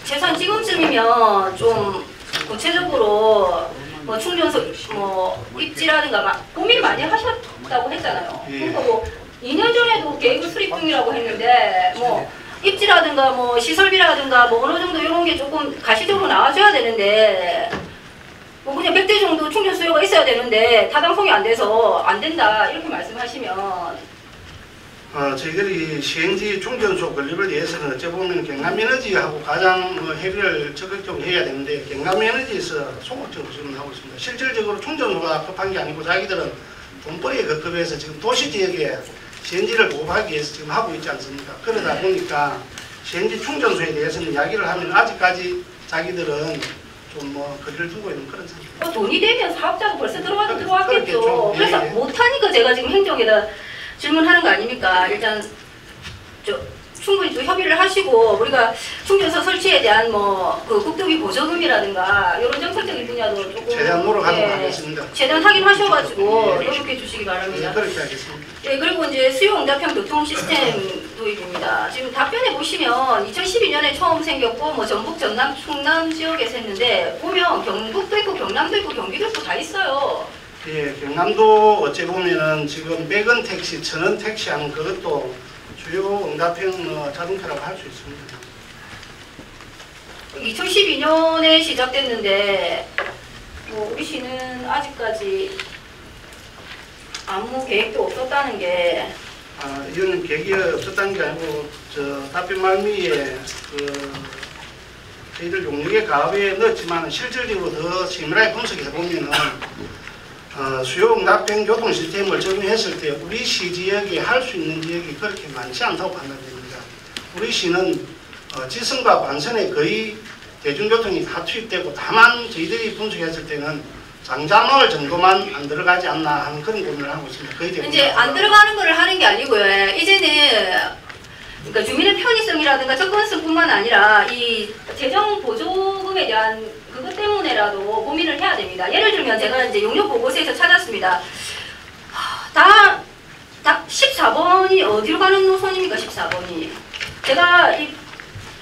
최소한 지금쯤이면 좀 구체적으로 뭐 충전소 뭐 입지라든가 막 고민 많이 하셨다고 했잖아요. 그러니까 뭐 2년 전에도 계획 수립 중이라고 했는데 뭐 입지라든가 뭐 시설비라든가 뭐 어느 정도 이런 게 조금 가시적으로 나와줘야 되는데 뭐 그냥 100대 정도 충전 수요가 있어야 되는데 타당성이 안 돼서 안 된다 이렇게 말씀하시면 저희들이 CNG 충전소 건립을 위해서는 어찌 보면 경남에너지하고 가장 협의를 적극적으로 해야 되는데 경남에너지에서 소극적으로 지금 하고 있습니다. 실질적으로 충전소가 급한 게 아니고 자기들은 돈벌이에 급급해서 지금 도시 지역에 CNG를 보급하기 위해서 지금 하고 있지 않습니까? 그러다 보니까 CNG 충전소에 대해서는 이야기를 하면 아직까지 자기들은 좀 거리를 두고 있는 그런 상태. 돈이 되면 사업자가 벌써 들어왔겠죠. 그래서 못하니까 제가 지금 행정에다 질문하는 거 아닙니까? 일단 충분히 또 협의를 하시고 우리가 충전소 설치에 대한 그 국도비 보조금이라든가 이런 정책적인 분야도 조금 최대한 노력하도록 하겠습니다. 최대한 확인하셔가지고 노력해 주시기 바랍니다. 네, 그렇게 하겠습니다. 네, 그리고 이제 수요응답형 교통 시스템 도입입니다. 지금 답변에 보시면 2012년에 처음 생겼고 뭐 전북, 전남, 충남 지역에서 했는데 보면 경북도 있고 경남도 있고 경기도 있고 다 있어요. 예, 경남도 어찌 보면은 지금 100원 택시, 1000원 택시 하는 그것도 주요 응답형 자동차라고 할 수 있습니다. 2012년에 시작됐는데 뭐 우리 시는 아직까지 아무 계획도 없었다는 게 이거는 계획이 없었다는 게 아니고 답변 말미에 저희들 용역의 가업에 넣었지만 실질적으로 더 세밀하게 분석해 보면은 수요 응답형 교통 시스템을 적용했을 때 우리 시 지역에 할 수 있는 지역이 그렇게 많지 않다고 판단됩니다. 우리 시는 지선과 반선에 거의 대중교통이 다 투입되고 다만 저희들이 분석했을 때는 장자마을 정도만 안 들어가지 않나 하는 그런 고민을 하고 있습니다. 거의 대부분 이제 안 들어가는 거를 하는 게 아니고요. 이제는 그러니까 주민의 편의성이라든가 접근성뿐만 아니라 이 재정 보조금에 대한 그것 때문에라도 고민을 해야 됩니다. 예를 들면 제가 이제 용역 보고서에서 찾았습니다. 다 14번이 어디로 가는 노선입니까? 14번이. 제가 이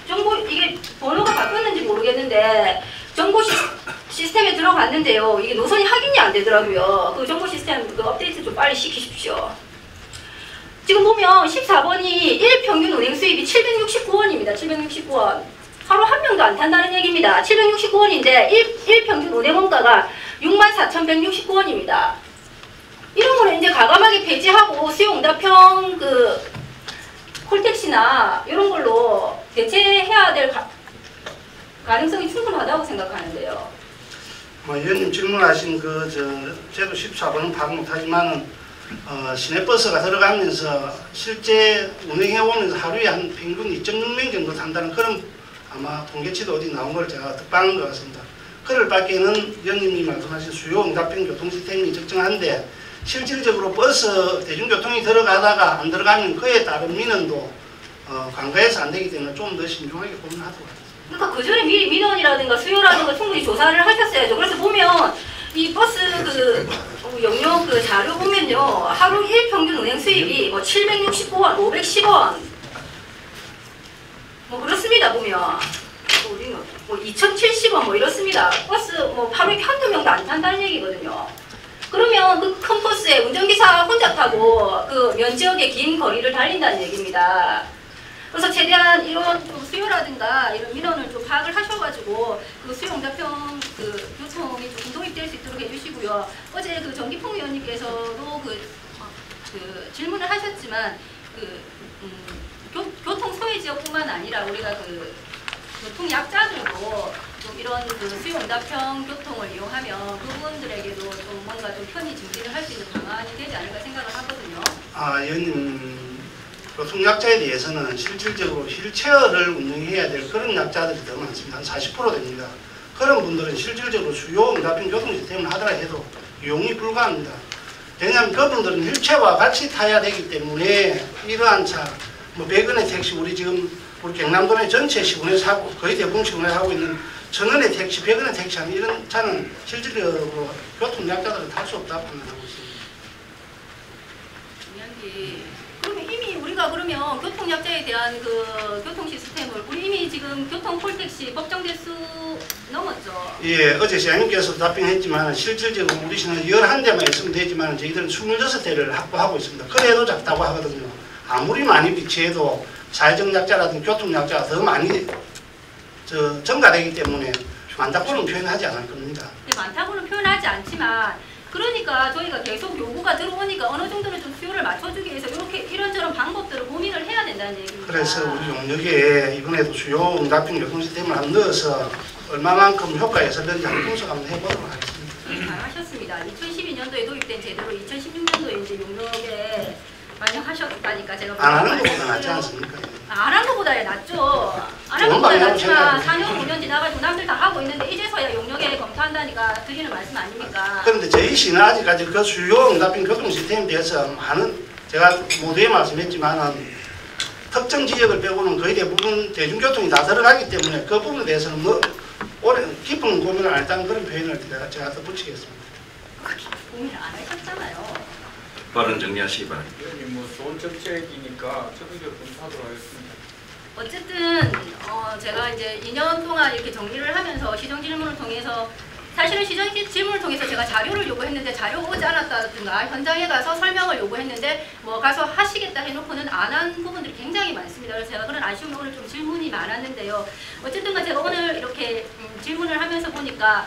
정보 이게 번호가 바뀌었는지 모르겠는데 정보 시스템에 들어갔는데요. 이게 노선이 확인이 안 되더라고요. 그 정보 시스템 그 업데이트 좀 빨리 시키십시오. 지금 보면 14번이 1 평균 운행 수입이 769원입니다. 769원. 하루 한 명도 안 탄다는 얘기입니다. 769원인데 1 평균 운행 원가가 64,169원입니다. 이런 거는 이제 과감하게 폐지하고 수요응답형 콜택시나 이런 걸로 대체해야 될 가능성이 충분하다고 생각하는데요. 의원님 질문하신 제도 14번은 파악 못하지만 시내버스가 들어가면서 실제 운행해오면서 하루에 한 평균 2.6명 정도 탄다는 그런 아마 통계치도 어디 나온 걸 제가 듣방한 것 같습니다. 그럴 밖에는 의원님이 말씀하신 수요 응답형 교통시스템이 적정한데 실질적으로 버스 대중교통이 들어가다가 안 들어가면 그에 따른 민원도 관가해서 안 되기 때문에 좀 더 신중하게 고민하도록 하겠습니다. 그러니까 그 전에 민원이라든가 수요라든가 충분히 조사를 하셨어야죠. 그래서 보면 이 버스 영역 자료 보면요. 하루 1평균 운행 수입이 뭐 769원, 510원 뭐 그렇습니다. 보면 뭐 2070원 뭐 이렇습니다. 버스 뭐 하루에 한두 명도 안 탄다는 얘기거든요. 그러면 그 큰 버스에 운전기사 혼자 타고 그 면지역의 긴 거리를 달린다는 얘기입니다. 그래서 최대한 이런 좀 수요라든가 이런 민원을 좀 파악을 하셔가지고 그 수요 응답형 그 교통이 조금 도입될 수 있도록 해주시고요. 어제 그 정기풍 의원님께서도 그 질문을 하셨지만 교통 소외 지역뿐만 아니라 우리가 그 교통 약자들도 좀 이런 그 수요 응답형 교통을 이용하면 그분들에게도 좀 뭔가 좀 편의 증진을 할 수 있는 방안이 되지 않을까 생각을 하거든요. 의원님, 교통약자에 대해서는 실질적으로 휠체어를 운영해야 될 그런 약자들이 더 많습니다. 한 40% 됩니다. 그런 분들은 실질적으로 수요 응답형 교통 시스템을 하더라 해도 이용이 불가합니다. 왜냐하면 그분들은 휠체어와 같이 타야 되기 때문에 이러한 차, 뭐 100원의 택시, 우리 지금 우리 경남도 내 전체 시군에서 하고 거의 대부분 시군에서 하고 있는 1000원의 택시, 100원의 택시 하는 이런 차는 실질적으로 교통약자들은 탈 수 없다고 판단하고 있습니다. 그러면 이미 우리가 그러면 교통약자에 대한 그 교통 시스템을 우리 이미 지금 교통 폴택시 법정 대수 넘었죠? 예, 어제 시장님께서 답변했지만 실질적으로 우리 시는 11대만 있으면 되지만 저희들은 26대를 확보하고 있습니다. 그래도 작다고 하거든요. 아무리 많이 비치해도 사회적 약자라든지 교통 약자가 더 많이 증가되기 때문에 많다고는 표현하지 않을 겁니다. 네, 많다고는 표현하지 않지만 그러니까 저희가 계속 요구가 들어오니까 어느 정도는 좀 수요를 맞춰주기 위해서 이렇게 이런저런 방법들을 고민을 해야 된다는 얘기입니다. 그래서 우리 용역에 이번에도 수요 응답형 교통 시스템을 한 넣어서 얼마만큼 효과가 있었는지 한번 분석 한번 해보도록 하겠습니다. 잘하셨습니다. 2012년도에 도입된 제도로 2016년도에 이제 용역에 반영하셨다니까 제가 안 하는 것보다 낫지 않습니까? 안 한 것보다 낫죠. 안 한 것보다 낫지만 4년 5년 지나가지고 남들 다 하고 있는데 이제서야 용역에 검토한다니까 드리는 말씀 아닙니까? 그런데 저희 시는 아직까지 그 수요 응답형 교통 시스템에 대해서 많은, 제가 모두에 말씀했지만은 특정 지역을 빼고는 거의 대부분 대중교통이 다 들어가기 때문에 그 부분에 대해서는 뭐 오래 깊은 고민을 안 했다는 그런 표현을 제가 덧붙이겠습니다. 고민을 안 하셨잖아요. 발언 정리하시기 바랍니다. 의원님 뭐 좋은 정책이니까 적극적으로 검토하도록 하겠습니다. 어쨌든 제가 이제 2년 동안 이렇게 정리를 하면서 시정 질문을 통해서 사실은 시정 질문을 통해서 제가 자료를 요구했는데 자료가 오지 않았다든가 현장에 가서 설명을 요구했는데 뭐 가서 하시겠다 해놓고는 안 한 부분들이 굉장히 많습니다. 그래서 제가 그런 아쉬움이 오늘 좀 질문이 많았는데요. 어쨌든 제가 오늘 이렇게 질문을 하면서 보니까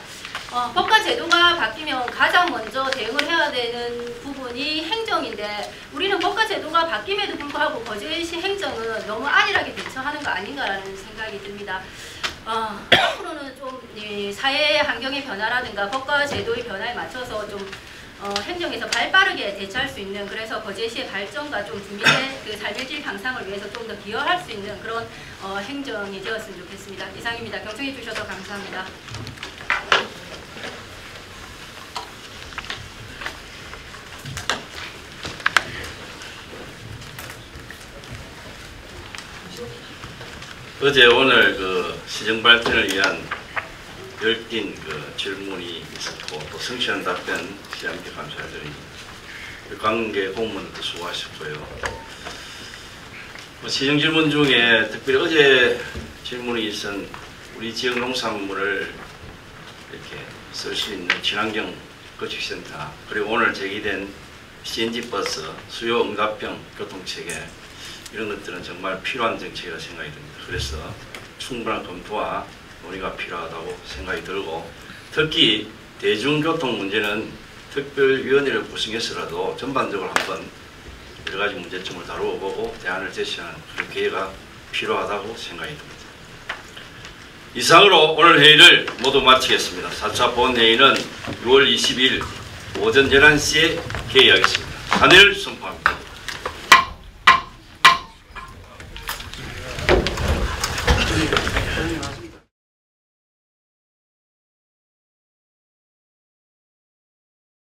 법과 제도가 바뀌면 가장 먼저 대응을 해야 되는 부분이 행정인데 우리는 법과 제도가 바뀜에도 불구하고 거제시 행정은 너무 안일하게 대처하는 거 아닌가라는 생각이 듭니다. 앞으로는 좀 이 사회 환경의 변화라든가 법과 제도의 변화에 맞춰서 좀 행정에서 발빠르게 대처할 수 있는, 그래서 거제시의 발전과 좀 주민의 그 삶의 질 향상을 위해서 좀 더 기여할 수 있는 그런 행정이 되었으면 좋겠습니다. 이상입니다. 경청해 주셔서 감사합니다. 어제 오늘 그 시정 발전을 위한 열띤 그 질문이 있었고 또 성실한 답변 시장님께 감사드립니다. 관계 공무원도 수고하셨고요. 시정 질문 중에 특별히 어제 질문이 있은 우리 지역 농산물을 이렇게 쓸 수 있는 친환경 거축센터, 그리고 오늘 제기된 CNG 버스 수요 응답형 교통체계, 이런 것들은 정말 필요한 정책이라 생각이 듭니다. 그래서 충분한 검토와 논의가 필요하다고 생각이 들고, 특히 대중교통 문제는 특별위원회를 구성해서라도 전반적으로 한번 여러 가지 문제점을 다루어 보고 대안을 제시하는 그런 기회가 필요하다고 생각이 듭니다. 이상으로 오늘 회의를 모두 마치겠습니다. 4차 본회의는 6월 20일 오전 11시에 개의하겠습니다. 단회를 선포합니다.